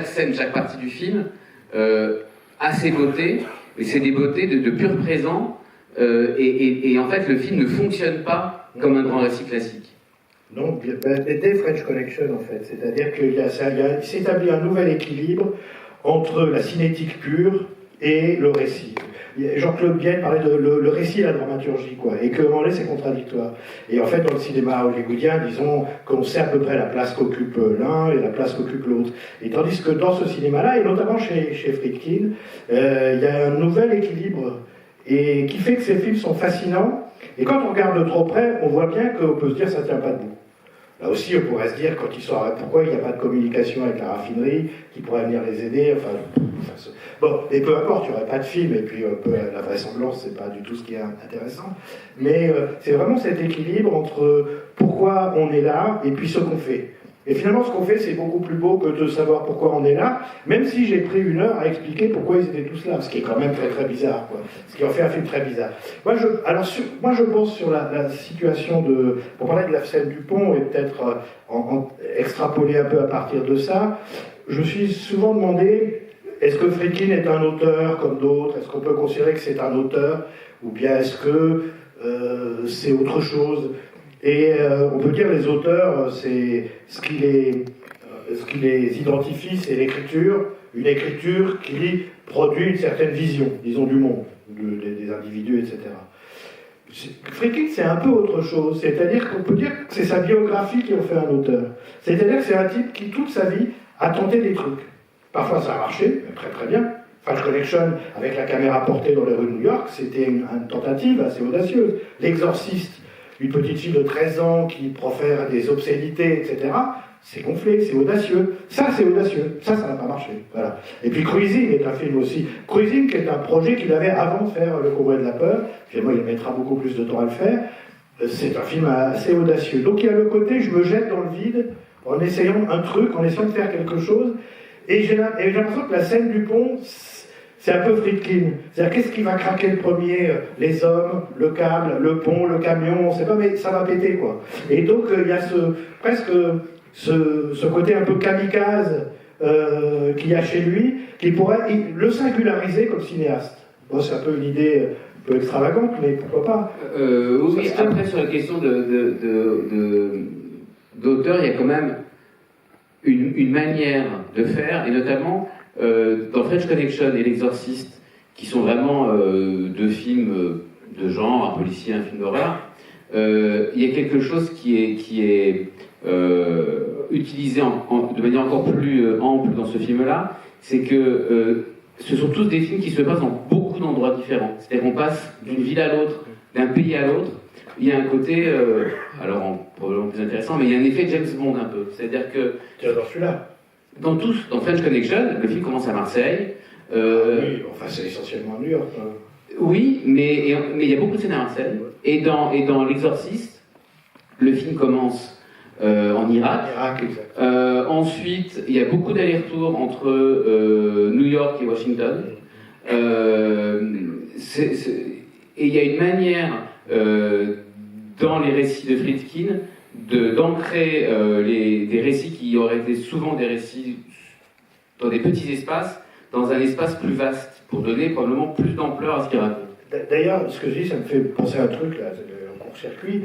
scène, chaque partie du film a ses beautés, et c'est des beautés de pur présent, et en fait le film ne fonctionne pas comme un grand récit classique. Non, c'était French Connection en fait, c'est-à-dire qu'il s'établit un nouvel équilibre entre la cinétique pure et le récit. Jean-Claude Bienne parlait de le récit et la dramaturgie, quoi, et que moment c'est contradictoire. Et en fait, dans le cinéma hollywoodien, disons qu'on sait à peu près la place qu'occupe l'un et la place qu'occupe l'autre. Et tandis que dans ce cinéma-là, et notamment chez Friedkin, il y a un nouvel équilibre, et qui fait que ces films sont fascinants. Et quand on regarde de trop près, on voit bien qu'on peut se dire que ça ne tient pas debout. Là aussi, on pourrait se dire, quand ils sont pourquoi il n'y a pas de communication avec la raffinerie qui pourrait venir les aider, bon, et peu importe, il n'y aurait pas de film, et puis la vraisemblance, c'est pas du tout ce qui est intéressant. Mais c'est vraiment cet équilibre entre pourquoi on est là et puis ce qu'on fait. Et finalement, ce qu'on fait, c'est beaucoup plus beau que de savoir pourquoi on est là, même si j'ai pris 1 heure à expliquer pourquoi ils étaient tous là, ce qui est quand même très très bizarre, quoi. Ce qui en fait un film très bizarre. Moi, je pense sur la situation pour parler de la scène du pont et peut-être extrapoler un peu à partir de ça, je me suis souvent demandé, est-ce que Friedkin est un auteur comme d'autres? Est-ce qu'on peut considérer que c'est un auteur? Ou bien est-ce que c'est autre chose? Et on peut dire les auteurs, c'est ce qui les identifie, c'est l'écriture, une écriture qui produit une certaine vision, disons, du monde, des individus, etc. Friedkin, c'est un peu autre chose, c'est-à-dire qu'on peut dire que c'est sa biographie qui en fait un auteur. C'est-à-dire que c'est un type qui, toute sa vie, a tenté des trucs. Parfois ça a marché, très très bien. French Connection, avec la caméra portée dans les rues de New York, c'était une tentative assez audacieuse. L'Exorciste, une petite fille de 13 ans qui profère des obscénités, etc., c'est gonflé, c'est audacieux. Ça, c'est audacieux. Ça n'a pas marché. Voilà. Et puis Cruising est un film aussi. Cruising, qui est un projet qu'il avait avant de faire Le Convoi de la Peur. Finalement, il mettra beaucoup plus de temps à le faire. C'est un film assez audacieux. Donc il y a le côté, je me jette dans le vide en essayant un truc, en essayant de faire quelque chose. Et j'ai l'impression que la scène du pont, c'est un peu Friedkin. C'est-à-dire, qu'est-ce qui va craquer le premier? Les hommes, le câble, le pont, le camion, on sait pas, mais ça va péter, quoi. Et donc, il y a presque ce côté un peu kamikaze qu'il y a chez lui, qui pourrait le singulariser comme cinéaste. Bon, c'est un peu une idée un peu extravagante, mais pourquoi pas? Oui, après, sur la question d'auteur, il y a quand même une manière de faire, et notamment dans French Connection et L'Exorciste, qui sont vraiment deux films de genre, un policier, un film d'horreur, il y a quelque chose qui est utilisé de manière encore plus ample dans ce film-là, c'est que ce sont tous des films qui se passent dans beaucoup d'endroits différents. C'est-à-dire qu'on passe d'une ville à l'autre, d'un pays à l'autre. Il y a un côté, probablement plus intéressant, mais il y a un effet James Bond un peu. C'est-à-dire que... Dans celui-là. Dans French Connection, le film commence à Marseille. Oui, enfin c'est essentiellement New York. Oui, mais il y a beaucoup de scènes à Marseille. Et dans L'Exorciste, le film commence en Irak. Exact. Ensuite, il y a beaucoup d'allers-retours entre New York et Washington. Et il y a une manière, dans les récits de Friedkin, d'ancrer des récits qui auraient été souvent des récits dans des petits espaces, dans un espace plus vaste, pour donner probablement plus d'ampleur à ce qu'il raconte. D'ailleurs, ce que je dis, ça me fait penser à un truc, là, en court-circuit.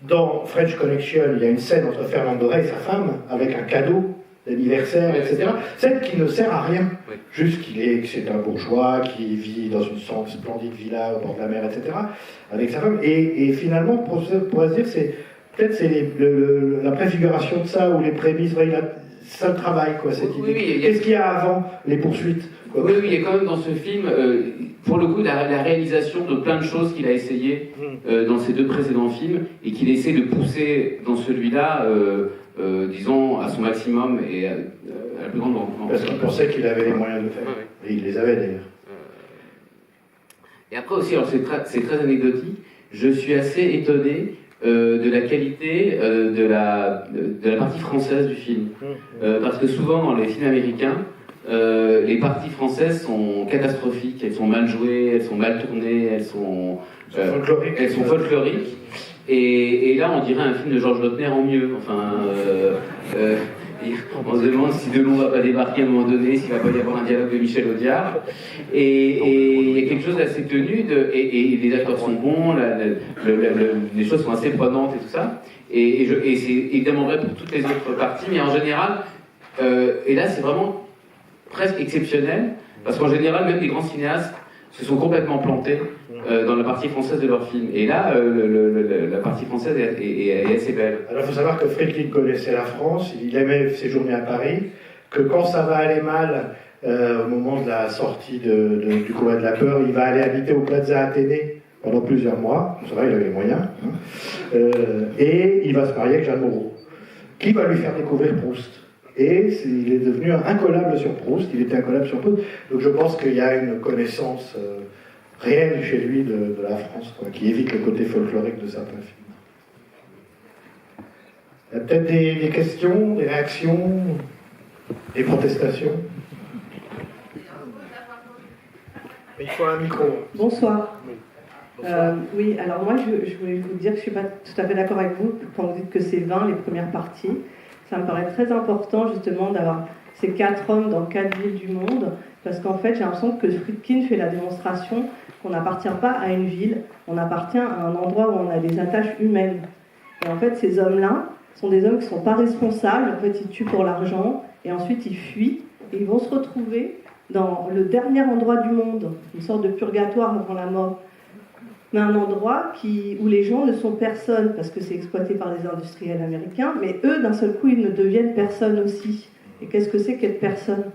Dans French Connection, il y a une scène entre Fernando Rey et sa femme, avec un cadeau d'anniversaire, etc. Scène qui ne sert à rien. Oui. Juste que c'est un bourgeois qui vit dans une splendide villa au bord de la mer, etc. avec sa femme. Et finalement, on pourrait se dire, peut-être c'est la préfiguration de ça, ou les prémices, ça le travail, quoi, cette idée. Qu'est-ce qu'il y a avant les poursuites, quoi. Oui, il y a quand même dans ce film, pour le coup, la réalisation de plein de choses qu'il a essayé dans ses deux précédents films, et qu'il essaie de pousser dans celui-là, disons, à son maximum et à la plus grande ampleur. Parce qu'on pensait qu'il avait les moyens de le faire. Ouais. Et il les avait d'ailleurs. Et après aussi, alors c'est très anecdotique, je suis assez étonné de la qualité de la partie française du film. Parce que souvent dans les films américains, les parties françaises sont catastrophiques, elles sont mal jouées, elles sont mal tournées, elles sont folkloriques. Et là, on dirait un film de Georges Lautner en mieux. Enfin, on se demande si Delon va pas débarquer à un moment donné, s'il va pas y avoir un dialogue de Michel Audiard. Et il y a quelque chose d'assez tenu, et les acteurs sont bons, les choses sont assez prenantes et tout ça. Et c'est évidemment vrai pour toutes les autres parties, mais en général, et là c'est vraiment presque exceptionnel, parce qu'en général, même les grands cinéastes se sont complètement plantés dans la partie française de leur film. Et là, la partie française est assez belle. Alors il faut savoir que Friedkin connaissait la France, il aimait séjourner à Paris, que quand ça va aller mal, au moment de la sortie du Combat de la Peur, il va aller habiter au Plaza Athénée pendant plusieurs mois, ça va, il avait les moyens, et il va se marier avec Jeanne Moreau, qui va lui faire découvrir Proust. Et il est devenu incollable sur Proust, il était incollable sur Proust. Donc je pense qu'il y a une connaissance réelle chez lui de la France, quoi, qui évite le côté folklorique de certains films. Il y a peut-être des questions, des réactions, des protestations. Il faut un micro. Bonsoir. Oui, alors moi je voulais vous dire que je ne suis pas tout à fait d'accord avec vous quand vous dites que c'est 20 les premières parties. Ça me paraît très important justement d'avoir ces 4 hommes dans 4 villes du monde, parce qu'en fait j'ai l'impression que Friedkin fait la démonstration qu'on n'appartient pas à une ville, on appartient à un endroit où on a des attaches humaines. Et en fait ces hommes-là sont des hommes qui ne sont pas responsables, en fait ils tuent pour l'argent, et ensuite ils fuient, et ils vont se retrouver dans le dernier endroit du monde, une sorte de purgatoire avant la mort. Mais un endroit où les gens ne sont personne, parce que c'est exploité par des industriels américains, mais eux, d'un seul coup, ils ne deviennent personne aussi. Et qu'est-ce que c'est qu'être personne?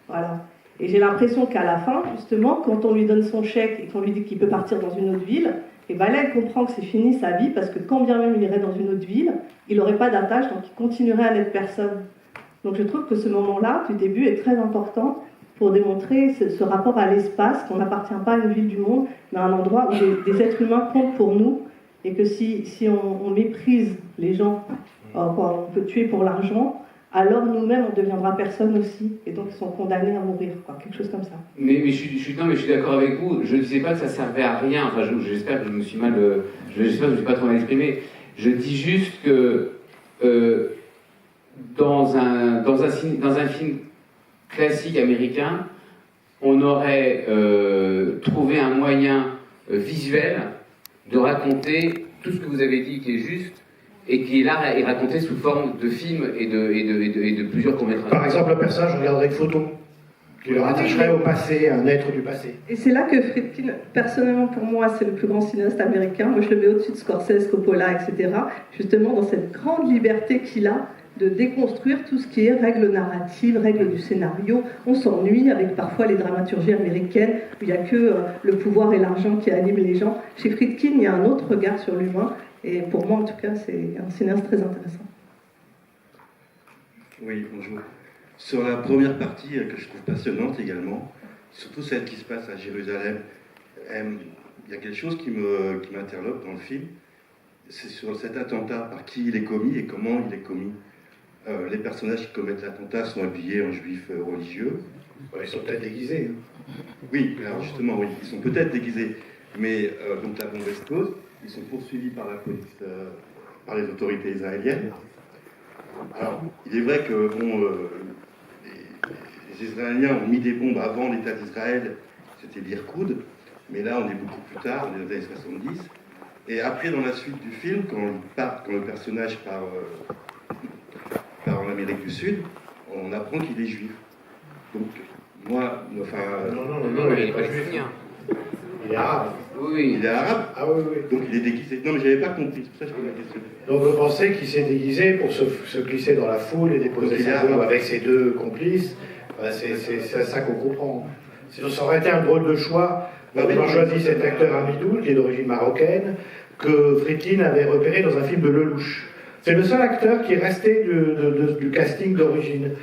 Voilà. Et j'ai l'impression qu'à la fin, justement, quand on lui donne son chèque et qu'on lui dit qu'il peut partir dans une autre ville, et ben là, il comprend que c'est fini sa vie, parce que quand bien même il irait dans une autre ville, il n'aurait pas d'attache, donc il continuerait à n'être personne. Donc je trouve que ce moment-là, du début, est très important pour démontrer ce rapport à l'espace, qu'on n'appartient pas à une ville du monde, mais à un endroit où des êtres humains comptent pour nous, et que si on méprise les gens, on peut tuer pour l'argent, alors nous-mêmes, on deviendra personne aussi, et donc ils sont condamnés à mourir, quoi, quelque chose comme ça. Mais je suis d'accord avec vous. Je ne disais pas que ça servait à rien. Enfin, j'espère que je me suis mal, j'espère que je ne me suis pas trop mal exprimé. Je dis juste que dans un film classique américain, on aurait trouvé un moyen visuel de raconter tout ce que vous avez dit qui est juste et qui est là et raconté sous forme de film et de plusieurs courts-métrages. Par exemple, le personnage regarderait une photo qui le rattacherait au passé, un être du passé. Et c'est là que Friedkin, personnellement pour moi, c'est le plus grand cinéaste américain. Moi, je le mets au-dessus de Scorsese, Coppola, etc. Justement, dans cette grande liberté qu'il a de déconstruire tout ce qui est règles narratives, règles du scénario. On s'ennuie avec parfois les dramaturgies américaines où il n'y a que le pouvoir et l'argent qui animent les gens. Chez Friedkin, il y a un autre regard sur l'humain. Et pour moi, en tout cas, c'est un cinéaste très intéressant. Oui, bonjour. Sur la première partie, que je trouve passionnante également, surtout celle qui se passe à Jérusalem, il y a quelque chose qui m'interloque dans le film, c'est sur cet attentat, par qui il est commis et comment il est commis. Les personnages qui commettent l'attentat sont habillés en juifs religieux. Ils sont peut-être déguisés. Oui, alors justement, oui, ils sont peut-être déguisés, mais donc la bombe explose, ils sont poursuivis par la police, par les autorités israéliennes. Alors, il est vrai que les Israéliens ont mis des bombes avant l'État d'Israël, c'était l'Irkoud, mais là on est beaucoup plus tard, on est dans les années 70. Et après, dans la suite du film, quand le personnage part en Amérique du Sud, on apprend qu'il est juif. Donc, moi, enfin... Non, mais il est palestinien. Il est arabe. Oui. Il est arabe. Ah oui, oui. Donc il est déguisé. Non, mais j'avais pas compris, c'est pour ça que je pose la question. Donc vous pensez qu'il s'est déguisé pour se glisser dans la foule et déposer sa bombe avec ses deux complices. C'est ça qu'on comprend. Sinon, ça aurait été un drôle de choix. Ils ont choisi cet acteur Amidou, qui est d'origine marocaine, que Friedkin avait repéré dans un film de Lelouch. C'est le seul acteur qui est resté du casting d'origine.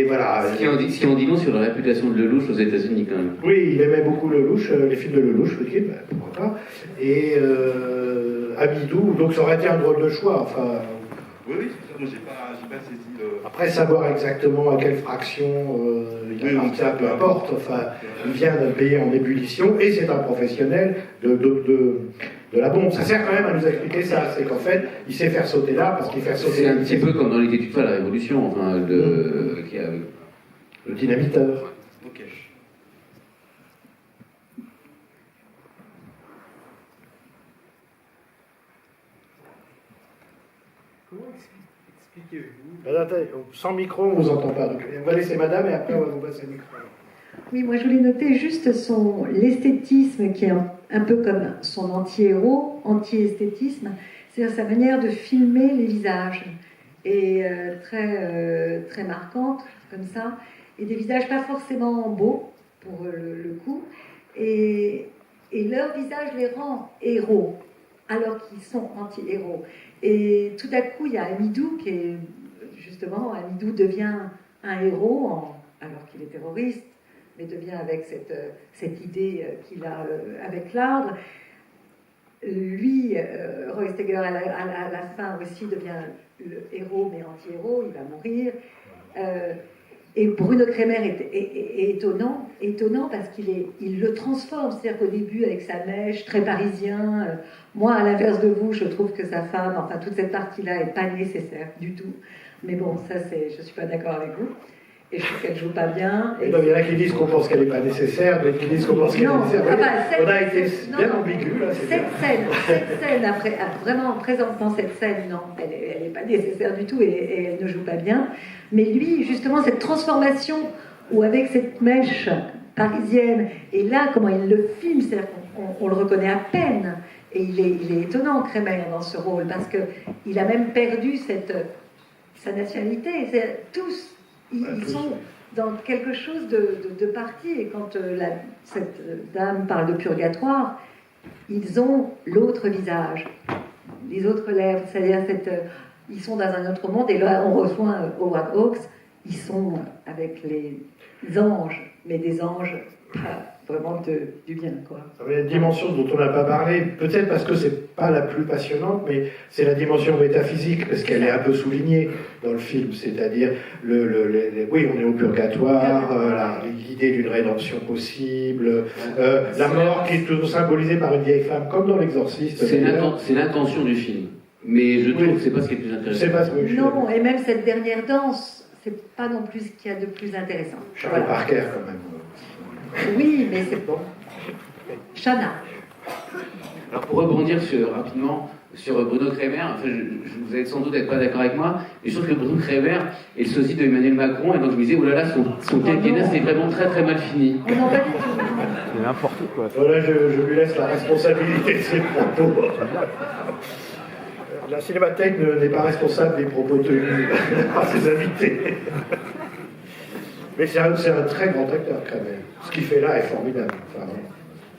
Voilà. Ce qui en dit long sur la réputation de Lelouch aux États-Unis, quand même. Oui, il aimait beaucoup Lelouch, les films de Lelouch, Friedkin, pourquoi pas. Et Amidou, donc ça aurait été un drôle de choix. Enfin. Oui, c'est ça, moi j'ai pas saisi le... Après, savoir exactement à quelle fraction il appartient, peu importe. Enfin, il vient d'un pays en ébullition et c'est un professionnel de la bombe. Ça sert quand même à nous expliquer ça. C'est qu'en fait, il sait faire sauter là parce qu'il fait sauter. C'est un petit peu comme dans les études de la Révolution, enfin, le dynamiteur. Ok. Comment expliquez-vous? Sans micro, on ne vous entend pas. Donc, on va laisser madame et après on va vous passer le micro. Oui, moi je voulais noter juste l'esthétisme qui est un peu comme son anti-héros, anti-esthétisme, c'est-à-dire sa manière de filmer les visages, et très marquante, comme ça, et des visages pas forcément beaux, pour le coup, et leur visage les rend héros, alors qu'ils sont anti-héros. Et tout à coup, il y a Amidou qui est, justement, Amidou devient un héros, alors qu'il est terroriste, mais devient avec cette idée qu'il a avec l'ordre. Lui, Roy Steiger, à la fin aussi, devient le héros, mais anti-héros, il va mourir. Et Bruno Kremer est étonnant parce qu'il le transforme. C'est-à-dire qu'au début, avec sa mèche, très parisien, moi, à l'inverse de vous, je trouve que sa femme, enfin, toute cette partie-là n'est pas nécessaire du tout. Mais bon, ça, je ne suis pas d'accord avec vous. Et je trouve qu'elle ne joue pas bien. Et il y en a qui disent qu'on pense qu'elle n'est pas nécessaire, d'autres qui disent qu'on pense qu'elle est nécessaire. On a été bien ambigu, là. Cette scène, après, vraiment en présentant cette scène, non, elle n'est pas nécessaire du tout et elle ne joue pas bien. Mais lui, justement, cette transformation, où avec cette mèche parisienne, et là, comment il le filme, c'est-à-dire qu'on le reconnaît à peine. Et il est étonnant, Kremer, dans ce rôle, parce qu'il a même perdu sa nationalité. Tous. Ils sont dans quelque chose de parti, et quand cette dame parle de purgatoire, ils ont l'autre visage, les autres lèvres, c'est-à-dire ils sont dans un autre monde, et là on reçoit Howard Hawks, ils sont avec les anges, mais des anges vraiment du bien, quoi. Il y a une dimension dont on n'a pas parlé, peut-être parce que c'est pas la plus passionnante, mais c'est la dimension métaphysique, parce qu'elle est un peu soulignée dans le film, c'est-à-dire, oui, on est au purgatoire, l'idée d'une rédemption possible, la mort qui est toujours symbolisée par une vieille femme, comme dans L'Exorciste. C'est l'intention du film, mais je trouve que c'est pas ce qui est le plus intéressant. Non, et même cette dernière danse, c'est pas non plus ce qu'il y a de plus intéressant. Charles Parker, quand même. Oui, mais c'est bon. Chana. Alors pour rebondir rapidement sur Bruno Kremer, enfin, vous allez sans doute être pas d'accord avec moi, mais je trouve que Bruno Kremer est le sosie de Emmanuel Macron, et donc je me disais, oh là là, son quinquennat c'est vraiment très très mal fini. On n'en pas du tout. C'est n'importe quoi. Voilà, je lui laisse la responsabilité de ses propos. La Cinémathèque n'est pas responsable des propos tenus par ses invités. Mais c'est un très grand acteur, quand même. Ce qu'il fait là est formidable. Enfin,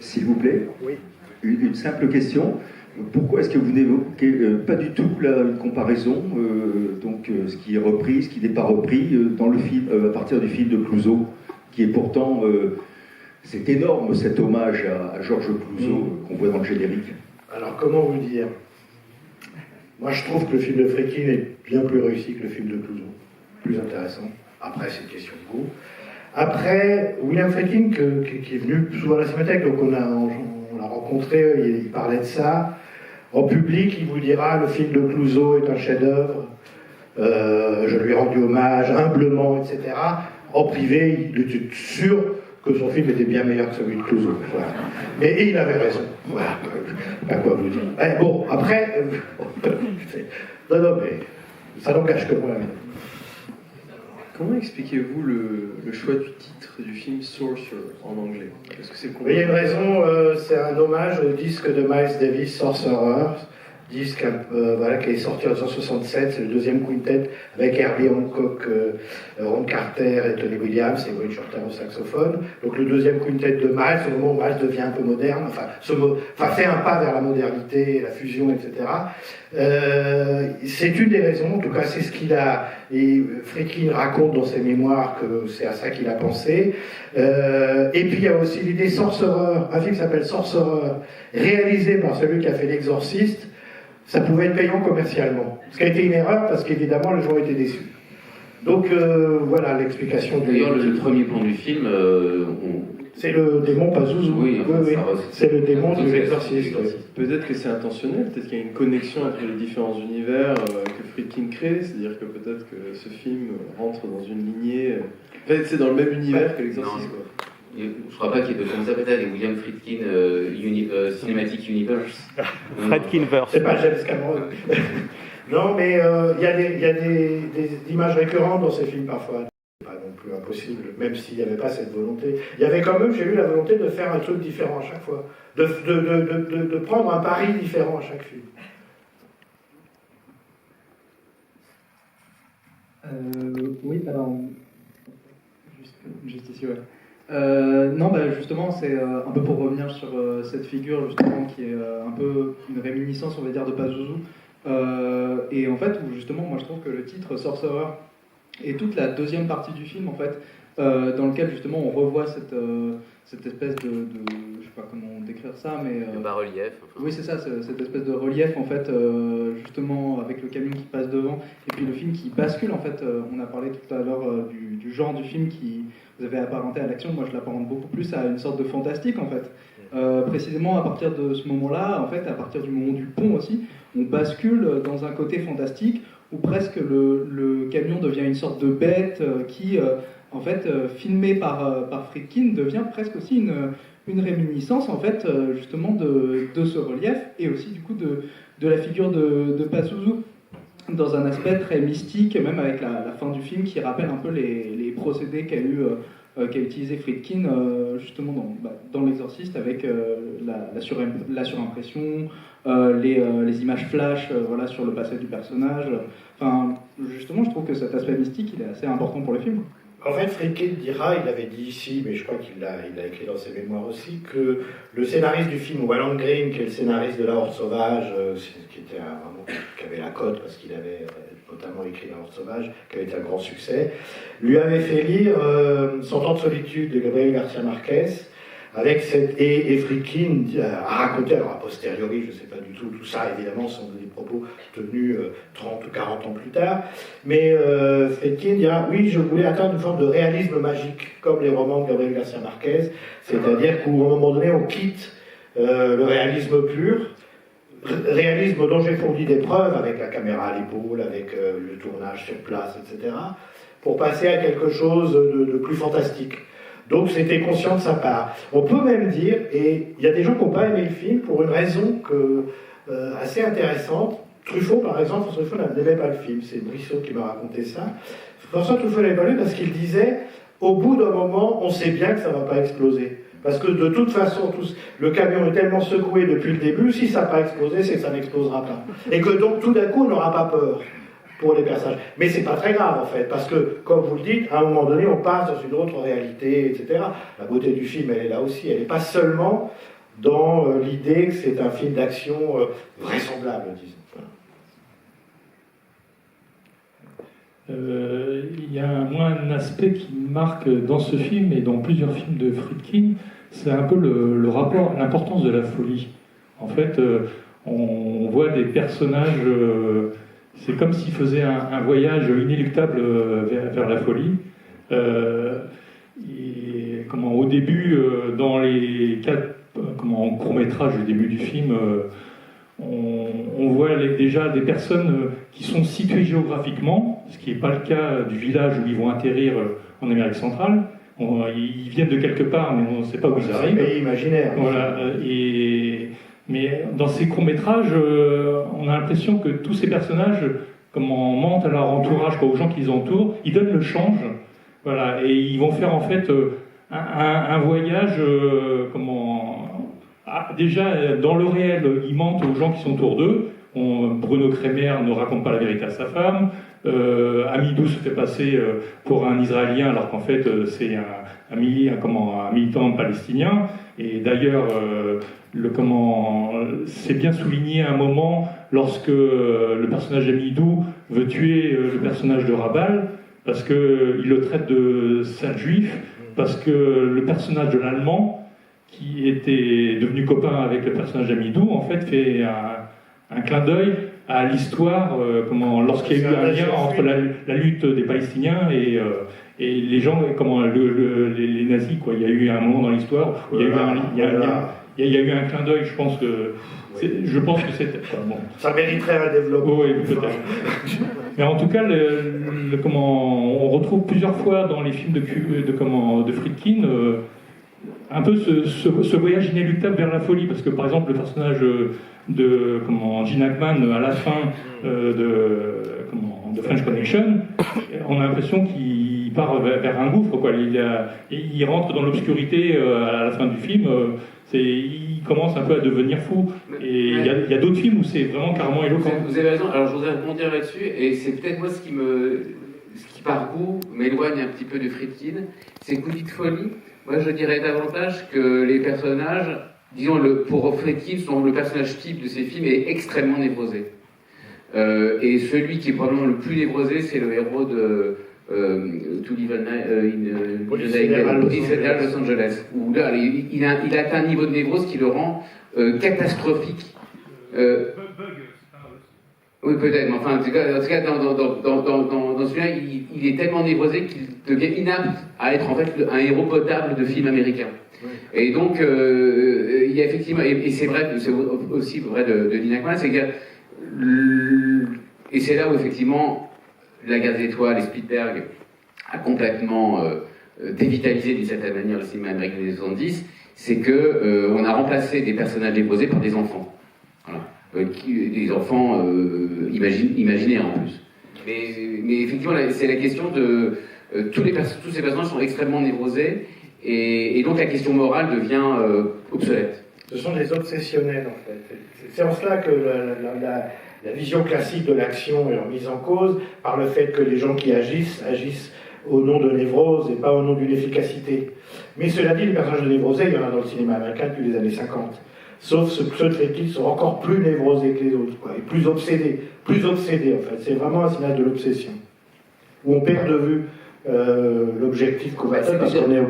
S'il vous plaît, oui. Une simple question. Pourquoi est-ce que vous n'évoquez pas du tout une comparaison, ce qui est repris, ce qui n'est pas repris dans le film, à partir du film de Clouzot, qui est pourtant, c'est énorme cet hommage à Georges Clouzot qu'on voit dans le générique. Alors, comment vous dire? Moi, je trouve que le film de Friedkin est bien plus réussi que le film de Clouzot. Plus intéressant. Après, c'est une question de goût. Après, William Friedkin, qui est venu souvent à la Cinémathèque, donc on l'a rencontré, il parlait de ça. En public, il vous dira, le film de Clouzot est un chef-d'œuvre, je lui ai rendu hommage, humblement, etc. En privé, il était sûr que son film était bien meilleur que celui de Clouzot. Voilà. Et il avait raison. Voilà. À quoi vous dire. Bon, après, non, mais ça n'engage que moi. Comment expliquez-vous le choix du titre du film Sorcerer en anglais? Est-ce que c'est Il y a une raison, c'est un hommage au disque de Miles Davis, Sorcerer, disque qui est sorti en 1967, c'est le deuxième quintet avec Herbie Hancock, Ron Carter et Tony Williams et Wayne Shorter au saxophone. Donc le deuxième quintet de Miles, au moment où Miles devient un peu moderne, fait un pas vers la modernité, la fusion, etc. C'est une des raisons, en tout cas c'est ce qu'il a, et Friedkin raconte dans ses mémoires que c'est à ça qu'il a pensé. Et puis il y a aussi l'idée Sorcerer, un film qui s'appelle Sorcerer, réalisé par celui qui a fait L'Exorciste. Ça pouvait être payant commercialement. Ce qui a été une erreur parce qu'évidemment les gens étaient déçus. Donc voilà l'explication. D'ailleurs, le premier plan du film, c'est le démon Pazuzu. Oui, c'est le démon de l'exorciste. Peut-être que c'est intentionnel, peut-être qu'il y a une connexion entre les différents univers que Friedkin crée, c'est-à-dire que peut-être que ce film rentre dans une lignée. En fait, c'est dans le même univers que l'exorciste, quoi. Je ne crois pas qu'il y ait de comme ça peut-être des William Friedkin Cinematic Universe. Friedkinverse. C'est pas James Cameron. Non, mais il y a des images récurrentes dans ces films parfois. C'est pas non plus impossible, même s'il n'y avait pas cette volonté. Il y avait quand même, j'ai eu la volonté de faire un truc différent à chaque fois. De prendre un pari différent à chaque film. Oui, alors. Juste ici, ouais. Non, justement, c'est un peu pour revenir sur cette figure, justement, qui est un peu une réminiscence, on va dire, de Pazuzu. Et en fait, où justement, moi je trouve que le titre Sorcerer et toute la deuxième partie du film, en fait, dans lequel justement on revoit cette espèce de je sais pas comment décrire ça, mais le bas-relief. Oui, c'est ça, cette espèce de relief, en fait, justement avec le camion qui passe devant, et puis le film qui bascule, en fait. On a parlé tout à l'heure du genre du film qui vous avez apparenté à l'action. Moi, je l'apparente beaucoup plus à une sorte de fantastique, en fait. Précisément à partir de ce moment-là, en fait, à partir du moment du pont aussi, on bascule dans un côté fantastique où presque le camion devient une sorte de bête qui, en fait, filmé par Friedkin, devient presque aussi une réminiscence, en fait, justement de ce relief, et aussi du coup de la figure de Pazuzu, dans un aspect très mystique, même avec la fin du film qui rappelle un peu les procédés qu'a utilisé Friedkin justement dans L'Exorciste, avec la surimpression, les images flash voilà, sur le passé du personnage. Enfin, justement, je trouve que cet aspect mystique, il est assez important pour le film. En fait, Friedkin dira, il avait dit ici, mais je crois qu'il l'a écrit dans ses mémoires aussi, que le scénariste du film, Walland Green, qui est le scénariste de La Horde Sauvage, qui avait la cote parce qu'il avait notamment écrit La Horde Sauvage, qui avait été un grand succès, lui avait fait lire 100 ans de solitude de Gabriel García Márquez, Et Friedkin a raconté, alors a posteriori, je ne sais pas du tout, tout ça évidemment sont des propos tenus 30 ou 40 ans plus tard, mais Friedkin dira, oui, je voulais atteindre une forme de réalisme magique, comme les romans de Gabriel Garcia Marquez, c'est-à-dire qu'à un moment donné, on quitte le réalisme pur, réalisme dont j'ai fourni des preuves avec la caméra à l'épaule, avec le tournage sur place, etc., pour passer à quelque chose de plus fantastique. Donc c'était conscient de sa part. On peut même dire, et il y a des gens qui n'ont pas aimé le film pour une raison assez intéressante. Truffaut, par exemple, François Truffaut n'aimait pas le film, c'est Brissot qui m'a raconté ça. François Truffaut n'aimait pas le film parce qu'il disait, au bout d'un moment, on sait bien que ça ne va pas exploser. Parce que de toute façon, le camion est tellement secoué depuis le début, si ça n'a pas explosé, c'est que ça n'explosera pas. Et que donc tout d'un coup, on n'aura pas peur pour les personnages. Mais c'est pas très grave en fait, parce que, comme vous le dites, à un moment donné, on passe dans une autre réalité, etc. La beauté du film, elle est là aussi. Elle n'est pas seulement dans l'idée que c'est un film d'action vraisemblable, disons. Il y a un aspect qui me marque dans ce film et dans plusieurs films de Friedkin, c'est un peu le rapport, l'importance de la folie. En fait, on voit des personnages, c'est comme s'ils faisaient un voyage inéluctable vers la folie. Et au début, dans les courts-métrages du début du film, on voit déjà des personnes qui sont situées géographiquement, ce qui n'est pas le cas du village où ils vont atterrir en Amérique centrale. Ils viennent de quelque part, mais on ne sait pas où ils arrivent. C'est imaginaire. Voilà. Mais dans ces courts-métrages, on a l'impression que tous ces personnages, mentent à leur entourage, aux gens qui les entourent, ils donnent le change. Voilà, et ils vont faire en fait un voyage, déjà dans le réel, ils mentent aux gens qui sont autour d'eux. Bruno Kremer ne raconte pas la vérité à sa femme. Amidou se fait passer pour un Israélien alors qu'en fait c'est un militant palestinien. Et d'ailleurs, c'est bien souligné à un moment lorsque le personnage d'Amidou veut tuer le personnage de Rabal parce qu'il le traite de sale juif, parce que le personnage de l'Allemand qui était devenu copain avec le personnage d'Amidou, en fait, fait un clin d'œil à l'histoire, lorsqu'il y a eu un lien entre la lutte des Palestiniens et les gens, les nazis, quoi. Il y a eu un moment dans l'histoire où il y a eu un clin d'œil, je pense que c'était... Bon. Ça mériterait un développement. Oui, peut-être. Mais en tout cas, on retrouve plusieurs fois dans les films de Friedkin un peu ce voyage inéluctable vers la folie, parce que par exemple le personnage de Gene Hackman à la fin de French Connection, on a l'impression qu'il part vers un gouffre, quoi. Il rentre dans l'obscurité à la fin du film. Il commence un peu à devenir fou. Et il y a d'autres films où c'est vraiment carrément éloquent. Vous avez raison. Alors je voudrais rebondir là-dessus, et c'est peut-être moi ce qui par goût m'éloigne un petit peu de Friedkin, c'est que vous dites folie. Moi, je dirais davantage que les personnages, disons, pour Friedkin, le personnage type de ces films est extrêmement névrosé. Et celui qui est probablement le plus névrosé, c'est le héros de To Live in Los Angeles, où là, il a atteint un niveau de névrose qui le rend catastrophique. Oui, peut-être, mais enfin, en tout cas dans celui-là, il est tellement névrosé qu'il devient inapte à être en fait un héros potable de film américain. Oui. Et donc, il y a effectivement, et c'est vrai, c'est aussi vrai de Gene Hackman, c'est et c'est là où effectivement La Guerre des Étoiles et Spielberg a complètement dévitalisé d'une certaine manière le cinéma américain des 70, c'est que on a remplacé des personnages névrosés par des enfants. Voilà. Des enfants imaginaires en plus. Mais effectivement, c'est la question de... tous ces personnages sont extrêmement névrosés, et donc la question morale devient obsolète. Ce sont des obsessionnels, en fait. C'est en cela que la vision classique de l'action est remise en cause par le fait que les gens qui agissent au nom de névrose et pas au nom d'une efficacité. Mais cela dit, les personnages de névrosés, il y en a dans le cinéma américain depuis les années 50. Sauf ceux de Friedkin sont encore plus névrosés que les autres, quoi, et plus obsédés en fait. C'est vraiment un signal de l'obsession, où on perd de vue l'objectif combattant, parce qu'on est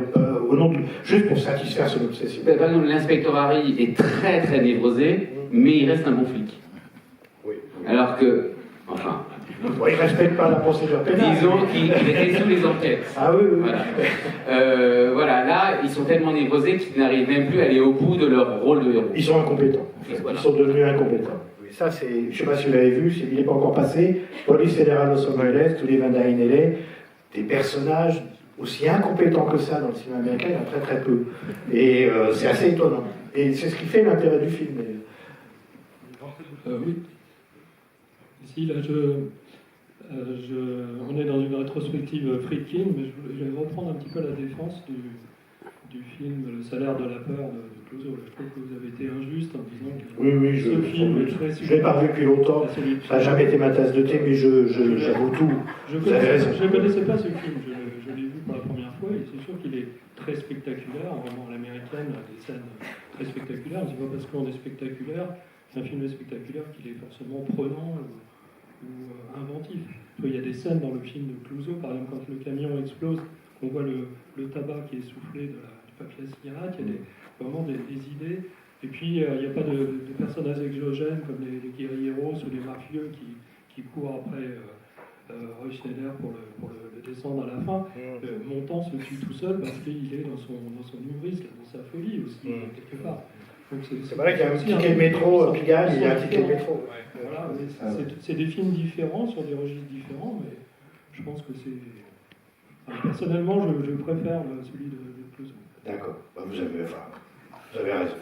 juste pour satisfaire son obsession. Par exemple, l'inspecteur Harry est très très névrosé, mais il reste un bon flic. Oui. Alors que, enfin, Bon, ils ne respectent pas la procédure pénale. disons qu'il résout les enquêtes. Ah oui, oui. Voilà. Voilà, là, ils sont tellement névrosés qu'ils n'arrivent même plus à aller au bout de leur rôle de héros. Ils sont incompétents. Voilà. Ils sont devenus incompétents. Oui, ça, c'est, je ne sais pas si vous l'avez vu, il n'est pas encore passé. Police fédérale Los Angeles, tous les Van Dyne LA, des personnages aussi incompétents que ça dans le cinéma américain, il y en a très très peu. Et c'est assez étonnant. Et c'est ce qui fait l'intérêt du film. Oui. Ici, là, on est dans une rétrospective Friedkin, mais je vais reprendre un petit peu la défense du film Le salaire de la peur de Clouseau. Je trouve que vous avez été injuste en disant que Oui, ce film est très... Je ne l'ai pas revu depuis longtemps, ça n'a jamais été ma tasse de thé, mais j'avoue tout. Je ne connaissais pas ce film, je l'ai vu pour la première fois, et c'est sûr qu'il est très spectaculaire, vraiment à l'américaine, des scènes très spectaculaires. C'est pas parce qu'on est spectaculaire, un film est spectaculaire qu'il est forcément prenant ou inventif. Il y a des scènes dans le film de Clouseau, par exemple quand le camion explose, on voit le tabac qui est soufflé du papier à cigarette, il y a vraiment des idées. Et puis il n'y a pas de personnages exogènes comme les guerrieros ou les mafieux qui courent après Roy Schneider pour le descendre à la fin. Montant se tue tout seul parce qu'il est dans son hubris, dans sa folie aussi, quelque part. C'est vrai qu'il y a un ticket de métro, Pigalle, il y a un ticket de métro. Voilà, c'est des films différents, sur des registres différents, mais je pense que c'est... Enfin, personnellement, je préfère celui de Clouseau. D'accord, bah, vous avez raison.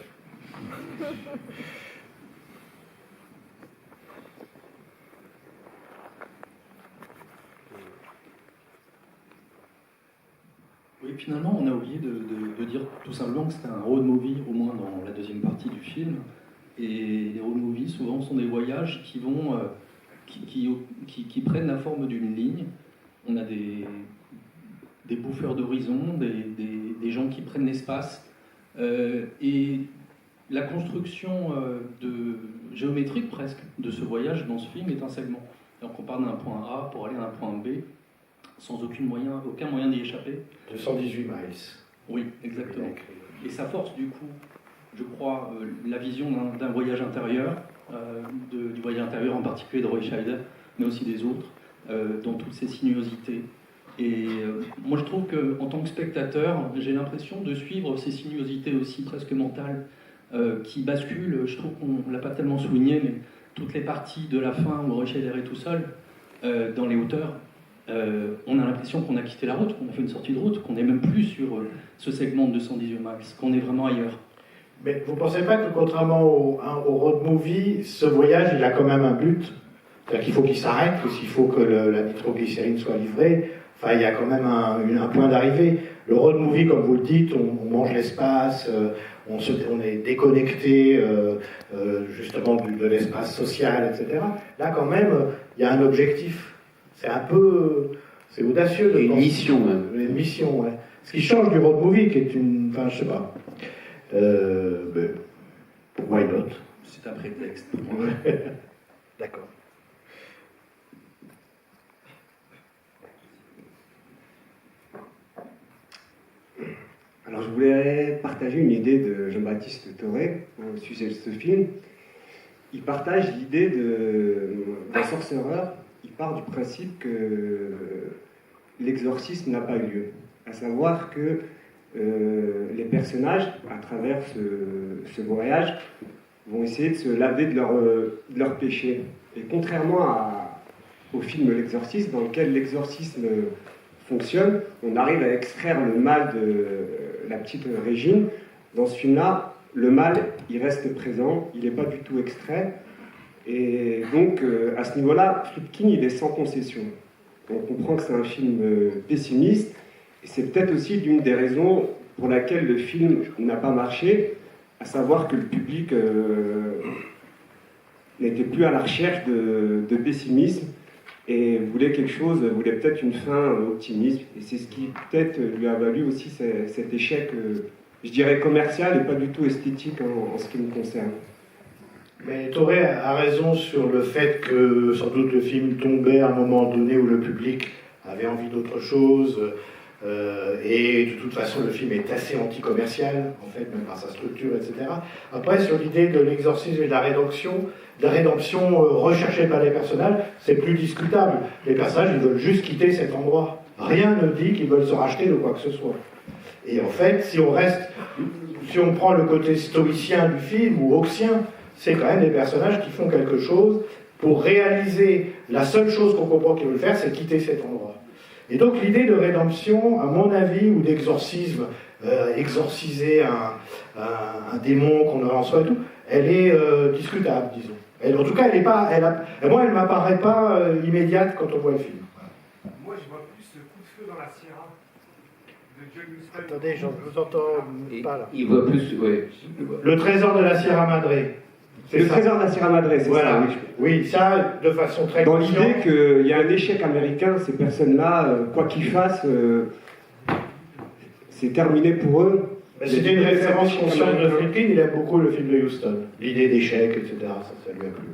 Oui, finalement, on a oublié de dire tout simplement que c'était un road movie, au moins dans la deuxième partie du film. Et les road movies, souvent, sont des voyages qui vont, qui prennent la forme d'une ligne. On a des bouffeurs d'horizon, des gens qui prennent l'espace. Et la construction géométrique presque de ce voyage dans ce film est un segment. Donc on part d'un point A pour aller à un point B, sans aucun moyen d'y échapper. 218 miles. Oui, exactement. Et ça force du coup, je crois, la vision d'un voyage intérieur, du voyage intérieur en particulier de Roy Scheider, mais aussi des autres, dans toutes ces sinuosités. Et moi je trouve qu'en tant que spectateur, j'ai l'impression de suivre ces sinuosités aussi presque mentales qui basculent. Je trouve qu'on ne l'a pas tellement souligné, mais toutes les parties de la fin où Roy Scheider est tout seul, dans les hauteurs, on a l'impression qu'on a quitté la route, qu'on a fait une sortie de route, qu'on n'est même plus sur ce segment de 218 max, qu'on est vraiment ailleurs. Mais vous ne pensez pas que contrairement au road movie, ce voyage, il a quand même un but? C'est-à-dire qu'il faut qu'il s'arrête, qu'il faut que la nitroglycérine soit livrée. Enfin, il y a quand même un point d'arrivée. Le road movie, comme vous le dites, on mange l'espace, on est déconnecté justement de l'espace social, etc. Là, quand même, il y a un objectif. C'est un peu... C'est audacieux de une penser. Mission, même. Une mission, ouais. Ce qui change du road movie, qui est une... Enfin, je sais pas. Ben, why not? C'est un prétexte. D'accord. Alors je voulais partager une idée de Jean-Baptiste Thoré au sujet de ce film. Il partage l'idée d'un sorcereur. Il part du principe que l'exorcisme n'a pas eu lieu. À savoir que les personnages, à travers ce voyage, vont essayer de se laver de leur péché. Et contrairement au film L'Exorcisme, dans lequel l'exorcisme fonctionne, on arrive à extraire le mal de la petite Régine. Dans ce film-là, le mal, il reste présent, il n'est pas du tout extrait. Et donc, à ce niveau-là, Friedkin, il est sans concession. On comprend que c'est un film pessimiste, et c'est peut-être aussi l'une des raisons pour laquelle le film n'a pas marché, à savoir que le public n'était plus à la recherche de pessimisme, et voulait peut-être une fin optimiste. Et c'est ce qui peut-être lui a valu aussi cet échec, je dirais commercial et pas du tout esthétique en ce qui me concerne. Mais Thoré a raison sur le fait que sans doute le film tombait à un moment donné où le public avait envie d'autre chose, Et de toute façon, le film est assez anti-commercial, en fait, même par sa structure, etc. Après, sur l'idée de l'exorcisme et de la rédemption recherchée par les personnages, c'est plus discutable. Les personnages, ils veulent juste quitter cet endroit. Rien ne dit qu'ils veulent se racheter de quoi que ce soit. Et en fait, si on prend le côté stoïcien du film, ou hoxien, c'est quand même des personnages qui font quelque chose pour réaliser la seule chose qu'on comprend qu'ils veulent faire, c'est quitter cet endroit. Et donc l'idée de rédemption, à mon avis, ou d'exorcisme, exorciser un démon qu'on a en soi et tout, elle est discutable, disons. En tout cas, moi, elle ne m'apparaît pas immédiate quand on voit le film. Moi, je vois plus le coup de feu dans la Sierra de John Huston. Attendez, je vous entends pas là. Il voit plus, ouais. Le trésor de la Sierra Madre. Le trésor de la Sierra Madre, c'est voilà. ça. Oui, ça, de façon très dans consciente. l'idée qu'il y a un échec américain, ces personnes-là, quoi qu'ils fassent, c'est terminé pour eux. C'était une référence consciente de Friedkin, il aime beaucoup le film de Huston. L'idée d'échec, etc., ça lui a plu.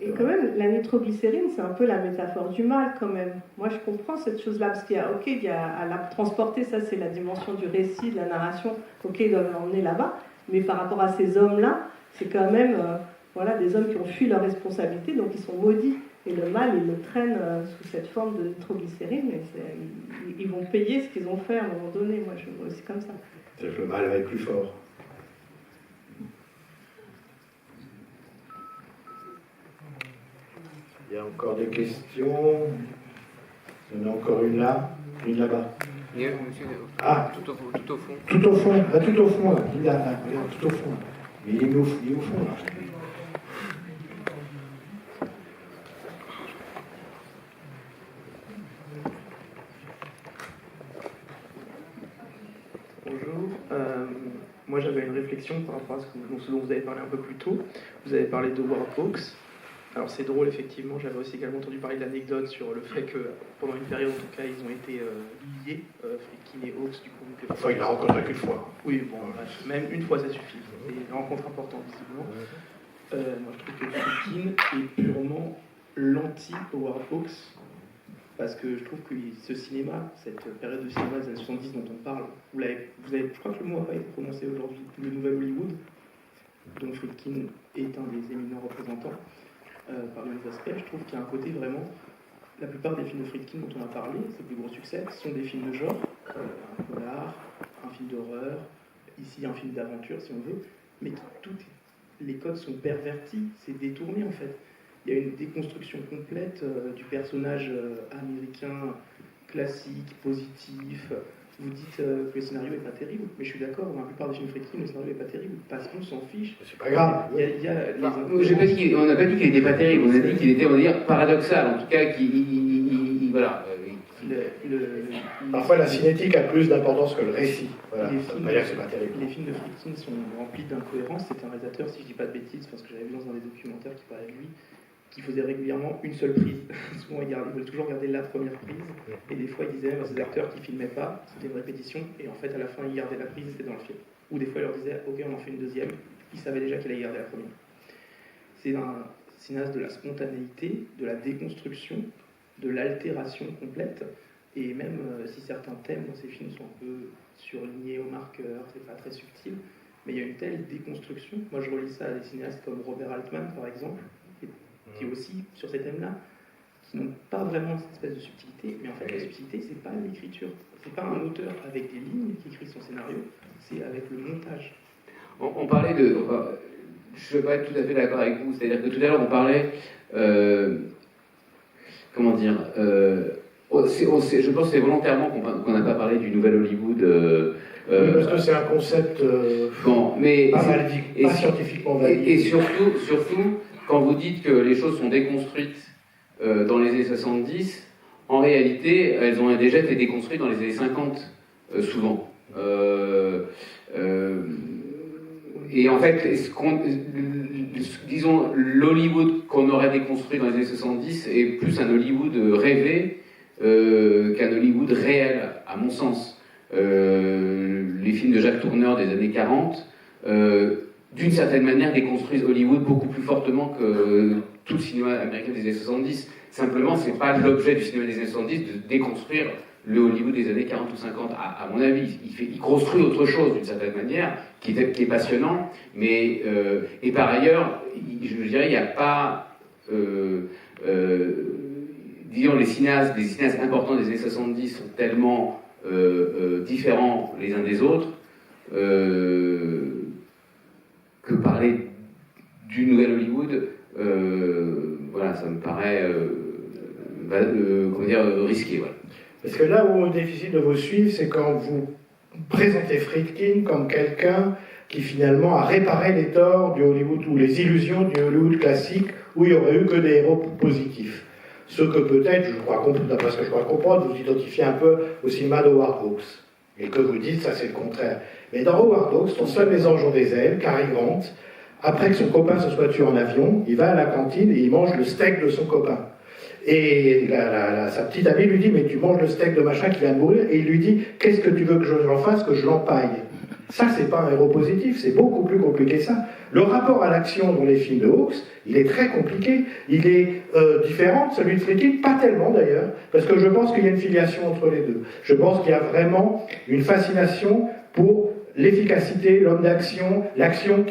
Et quand même, la nitroglycérine, c'est un peu la métaphore du mal, quand même. Moi, je comprends cette chose-là, parce qu'il y a, il y a à la transporter, ça c'est la dimension du récit, de la narration, ils doivent l'emmener là-bas, mais par rapport à ces hommes-là, c'est quand même des hommes qui ont fui leurs responsabilités, donc ils sont maudits. Et le mal, ils le traînent sous cette forme de nitroglycérine, et ils vont payer ce qu'ils ont fait à un moment donné. Moi, je le vois aussi comme ça. C'est que le mal va être plus fort. Il y a encore des questions. Il y en a encore une là, une là-bas. Ah, tout au fond. Tout au fond, tout au fond, là, tout au fond, tout au fond. Mais il est au fond, là. Bonjour. Moi, j'avais une réflexion par rapport à ce dont vous avez parlé un peu plus tôt. Vous avez parlé de Howard Hawks. Alors, c'est drôle, effectivement. J'avais aussi également entendu parler de l'anecdote sur le fait que, pendant une période, en tout cas, ils ont été liés, Friedkin et Hawks, du coup. Enfin, il l'a rencontré qu'une fois. Oui, bon, même une fois, ça suffit. C'est une rencontre importante, visiblement. Moi, je trouve que Friedkin est purement l'anti-Howard Hawks. Parce que je trouve que ce cinéma, cette période de cinéma des années 70 dont on parle, vous avez, je crois que le mot n'a pas été prononcé aujourd'hui, le nouvel Hollywood, dont Friedkin est un des éminents représentants, parmi les aspects, je trouve qu'il y a un côté vraiment, la plupart des films de Friedkin dont on a parlé, ses plus gros succès, sont des films de genre, un polar, un film d'horreur, ici un film d'aventure si on veut, mais toutes les codes sont pervertis, c'est détourné en fait. Il y a une déconstruction complète du personnage américain classique, positif. Vous dites que le scénario n'est pas terrible, mais je suis d'accord, dans la plupart des films Friedkin, le scénario n'est pas terrible, parce qu'on s'en fiche. C'est pas grave. On n'a pas dit qu'il n'était pas terrible, on a dit qu'il était, on va dire, paradoxal, en tout cas, voilà. Parfois, la cinétique a plus d'importance que le récit. Voilà, ça veut dire que c'est pas terrible. Les films de Friedkin sont remplis d'incohérences. C'est un réalisateur, si je dis pas de bêtises, parce que j'avais vu dans un des documentaires qui parlait de lui, qui faisait régulièrement une seule prise. Souvent, il voulait toujours garder la première prise. Et des fois, il disait à ces acteurs qui ne filmaient pas, c'était une répétition, et en fait, à la fin, il gardait la prise, c'était dans le film. Ou des fois, il leur disait, ok, on en fait une deuxième. Il savait déjà qu'il allait garder la première. C'est un cinéaste de la spontanéité, de la déconstruction, de l'altération complète. Et même si certains thèmes dans ces films sont un peu surlignés au marqueur, c'est pas très subtil, mais il y a une telle déconstruction. Moi, je relis ça à des cinéastes comme Robert Altman, par exemple, qui aussi, sur ces thèmes-là, qui n'ont pas vraiment cette espèce de subtilité, mais en fait, la subtilité, c'est pas l'écriture. C'est pas un auteur avec des lignes qui écrit son scénario, c'est avec le montage. On parlait de... je ne vais pas être tout à fait d'accord avec vous, c'est-à-dire que tout à l'heure, on parlait... comment dire je pense que c'est volontairement qu'on n'a pas parlé du nouvel Hollywood... oui, parce que c'est un concept pas scientifiquement validé. Et surtout, quand vous dites que les choses sont déconstruites dans les années 70, en réalité, elles ont déjà été déconstruites dans les années 50, souvent. Et en fait, disons, l'Hollywood qu'on aurait déconstruit dans les années 70 est plus un Hollywood rêvé qu'un Hollywood réel, à mon sens. Les films de Jacques Tourneur des années 40, d'une certaine manière, déconstruisent Hollywood beaucoup plus fortement que tout le cinéma américain des années 70. Simplement, c'est pas l'objet du cinéma des années 70 de déconstruire le Hollywood des années 40 ou 50, à mon avis. Il construit autre chose d'une certaine manière, qui est passionnant, mais et par ailleurs, je dirais, il n'y a pas, disons, les cinéastes importants des années 70 sont tellement différents les uns des autres que parler du nouvel Hollywood, voilà, ça me paraît comment dire, risqué. Voilà. Parce que là où on est difficile de vous suivre, c'est quand vous présentez Friedkin comme quelqu'un qui finalement a réparé les torts du Hollywood ou les illusions du Hollywood classique où il n'y aurait eu que des héros positifs. Ce que peut-être, d'après ce que je crois comprendre, vous identifiez un peu au cinéma de Howard Hawks. Et que vous dites, ça c'est le contraire. Mais dans Howard Hawks, son seul mes anges ont des ailes, Cary Grant, après que son copain se soit tué en avion, il va à la cantine et il mange le steak de son copain. Et sa petite amie lui dit, mais tu manges le steak de machin qui vient de mourir, et il lui dit, qu'est-ce que tu veux que je l'en fasse, que je l'empaille? Ça, c'est pas un héros positif, c'est beaucoup plus compliqué que ça. Le rapport à l'action dans les films de Hawks, il est très compliqué. Il est différent de celui de Friedkin, pas tellement d'ailleurs, parce que je pense qu'il y a une filiation entre les deux. Je pense qu'il y a vraiment une fascination pour l'efficacité, l'homme d'action, l'action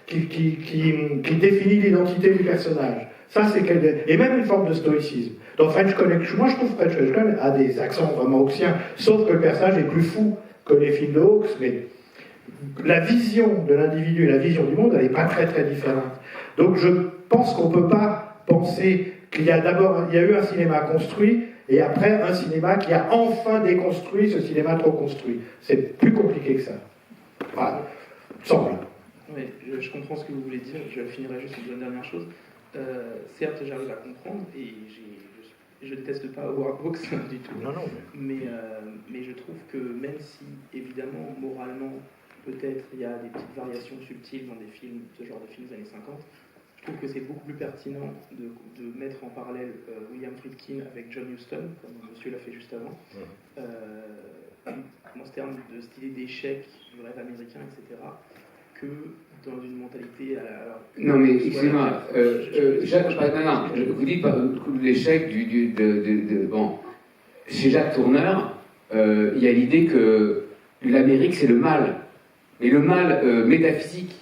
qui définit l'identité du personnage. Ça, c'est et même une forme de stoïcisme. Dans French Connection, moi je trouve French Connection a des accents vraiment hawksiens, sauf que le personnage est plus fou que les films de Hawks, mais la vision de l'individu et la vision du monde, elle n'est pas très très différente. Donc je pense qu'on ne peut pas penser qu'il y a eu un cinéma construit, et après un cinéma qui a enfin déconstruit ce cinéma trop construit. C'est plus compliqué que ça. Voilà, semble. Oui, je comprends ce que vous voulez dire, je finirai juste sur une dernière chose. Certes, j'arrive à comprendre, et je déteste pas Howard Hawks du tout. Non, mais je trouve que même si, évidemment, moralement, peut-être il y a des petites variations subtiles dans des films, ce genre de films des années 50, je trouve que c'est beaucoup plus pertinent de mettre en parallèle William Friedkin avec John Huston, comme monsieur l'a fait juste avant, en termes de style d'échec, du rêve américain, etc., que dans une mentalité à la... Non mais excusez-moi, vous dites l'échec bon, chez Jacques Tourneur, il y a l'idée que l'Amérique c'est le mal, mais le mal métaphysique,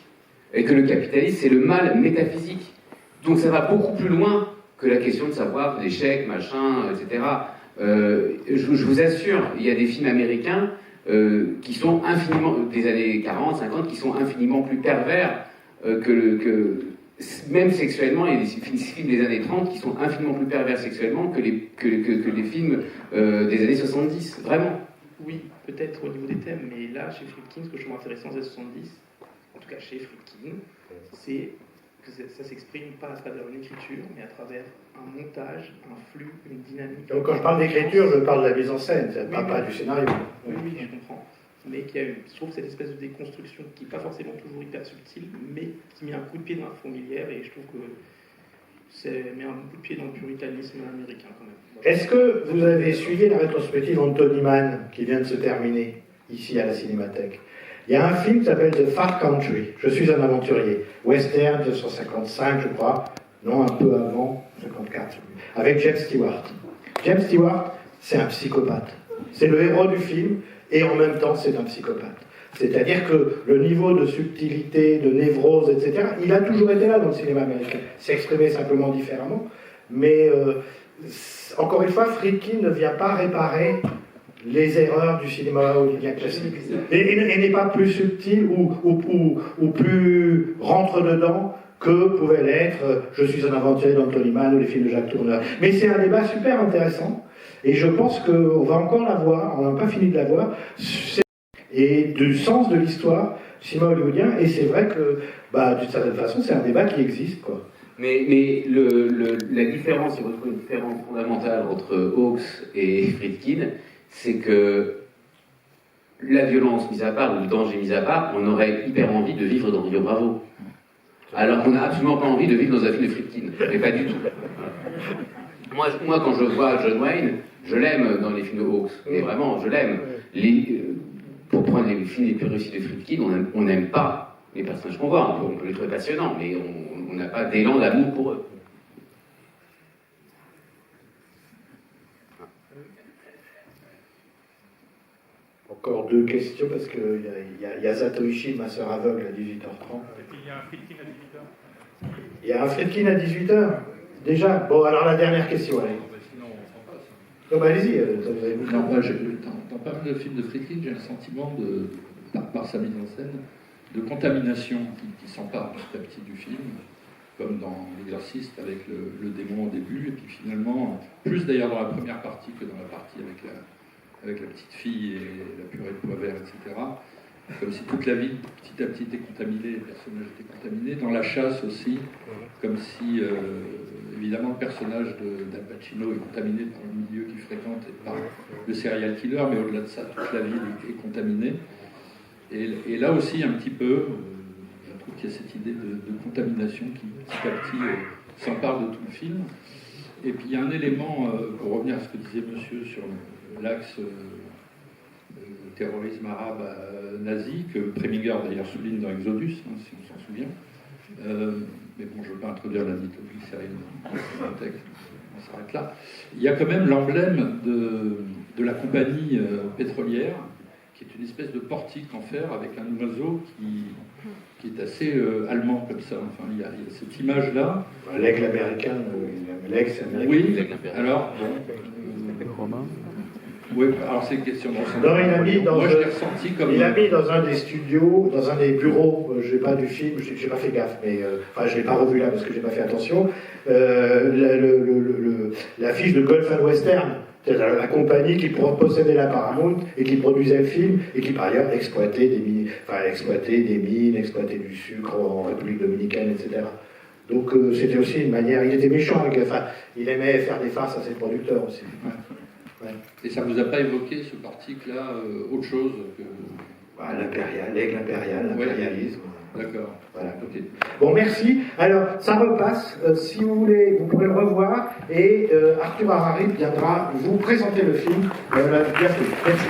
et que le capitalisme c'est le mal métaphysique. Donc ça va beaucoup plus loin que la question de savoir l'échec, machin, etc. Je vous assure, il y a des films américains qui sont infiniment, des années 40, 50, qui sont infiniment plus pervers que même sexuellement, il y a des films des années 30 qui sont infiniment plus pervers sexuellement que les films des années 70, vraiment. Oui, peut-être au niveau des thèmes, mais là, chez Friedkin, ce que je trouve intéressant des années 70, en tout cas chez Friedkin, c'est que ça s'exprime pas à travers une écriture, mais à travers un montage, un flux, une dynamique. Donc quand je parle d'écriture, je parle de la mise en scène, pas du scénario. Oui, je comprends. Mais qu'il y a je trouve cette espèce de déconstruction qui n'est pas forcément toujours hyper subtile, mais qui met un coup de pied dans la fourmilière, et je trouve que c'est met un coup de pied dans le puritanisme américain quand même. Est-ce que vous avez suivi la rétrospective Anthony Mann qui vient de se terminer ici à la Cinémathèque? Il y a un film qui s'appelle The Far Country, Je suis un aventurier, western 1955 je crois, non un peu avant, 54, avec James Stewart. James Stewart, c'est un psychopathe. C'est le héros du film, et en même temps c'est un psychopathe. C'est-à-dire que le niveau de subtilité, de névrose, etc., il a toujours été là dans le cinéma américain. C'est exprimé simplement différemment, mais encore une fois, Friedkin ne vient pas réparer les erreurs du cinéma hollywoodien classique. Et n'est pas plus subtil ou plus rentre-dedans que pouvait l'être Je suis un aventurier d'Anthony Mann ou les films de Jacques Tourneur. Mais c'est un débat super intéressant, et je pense qu'on va encore l'avoir, on n'a pas fini de l'avoir, et du sens de l'histoire du cinéma hollywoodien, et c'est vrai que, d'une certaine façon, c'est un débat qui existe, quoi. Mais la différence, si vous trouvez une différence fondamentale entre Hawks et Friedkin, c'est que la violence mise à part, ou le danger mis à part, on aurait hyper envie de vivre dans Rio Bravo. Alors qu'on n'a absolument pas envie de vivre dans un film de Friedkin. Mais pas du tout. Moi, quand je vois John Wayne, je l'aime dans les films de Hawks. Mais vraiment, je l'aime. Pour prendre les films les plus réussis de Friedkin, on n'aime pas les personnages qu'on voit. On peut les trouver passionnants, mais on n'a pas d'élan d'amour pour eux. encore 2 questions, parce qu'il y a Zatoichi, ma sœur aveugle, à 18h30. Il y a un Friedkin à 18h. Il y a un Friedkin à 18h. Déjà. Bon, alors la dernière question, allez. Sinon, on s'en passe. Non, bah, allez-y. Vous avez Non, moi, dans pas mal de films de Friedkin, j'ai le sentiment, par sa mise en scène, de contamination qui s'empare petit à petit du film, comme dans L'Exorciste avec le démon au début, et puis finalement, plus d'ailleurs dans la première partie que dans la partie avec la petite fille et la purée de pois verts, etc. Comme si toute la vie, petit à petit, était contaminée, les personnages étaient contaminés. Dans La Chasse aussi, comme si, évidemment, le personnage d'Al Pacino est contaminé par le milieu qu'il fréquente et par le serial killer, mais au-delà de ça, toute la ville est contaminée. Et là aussi, un petit peu, je trouve qu'il y a cette idée de contamination qui, petit à petit, s'empare de tout le film. Et puis, il y a un élément, pour revenir à ce que disait monsieur sur l'axe terrorisme arabe nazi, que Preminger d'ailleurs souligne dans Exodus, hein, si on s'en souvient. Mais bon, je ne veux pas introduire la nitroglycérine dans le texte, on s'arrête là. Il y a quand même l'emblème de la compagnie pétrolière, qui est une espèce de portique en fer avec un oiseau qui est assez allemand comme ça. Enfin, il y a cette image-là. L'aigle américain, l'aigle c'est américain. Oui, alors, bon, oui, alors c'est une question de non, il a mis dans moi, je l'ai ressenti comme... Il a mis dans un des studios, dans un des bureaux, je n'ai pas du film, j'ai pas fait gaffe, mais enfin je l'ai pas revu là parce que j'ai pas fait attention, l'affiche de Gulf and Western, c'est-à-dire la compagnie qui possédait la Paramount et qui produisait le film et qui par ailleurs exploitait des mines, exploitait du sucre en République dominicaine, etc. Donc c'était aussi une manière, il était méchant, enfin, il aimait faire des farces à ses producteurs aussi. Ouais. Ouais. Et ça ne vous a pas évoqué, ce parti-là, autre chose que... L'aigle impérial, l'impérialisme. Ouais. D'accord. Voilà. Okay. Bon, merci. Alors, ça repasse. Si vous voulez, vous pourrez le revoir. Et Arthur Harari viendra vous présenter le film bientôt. Merci.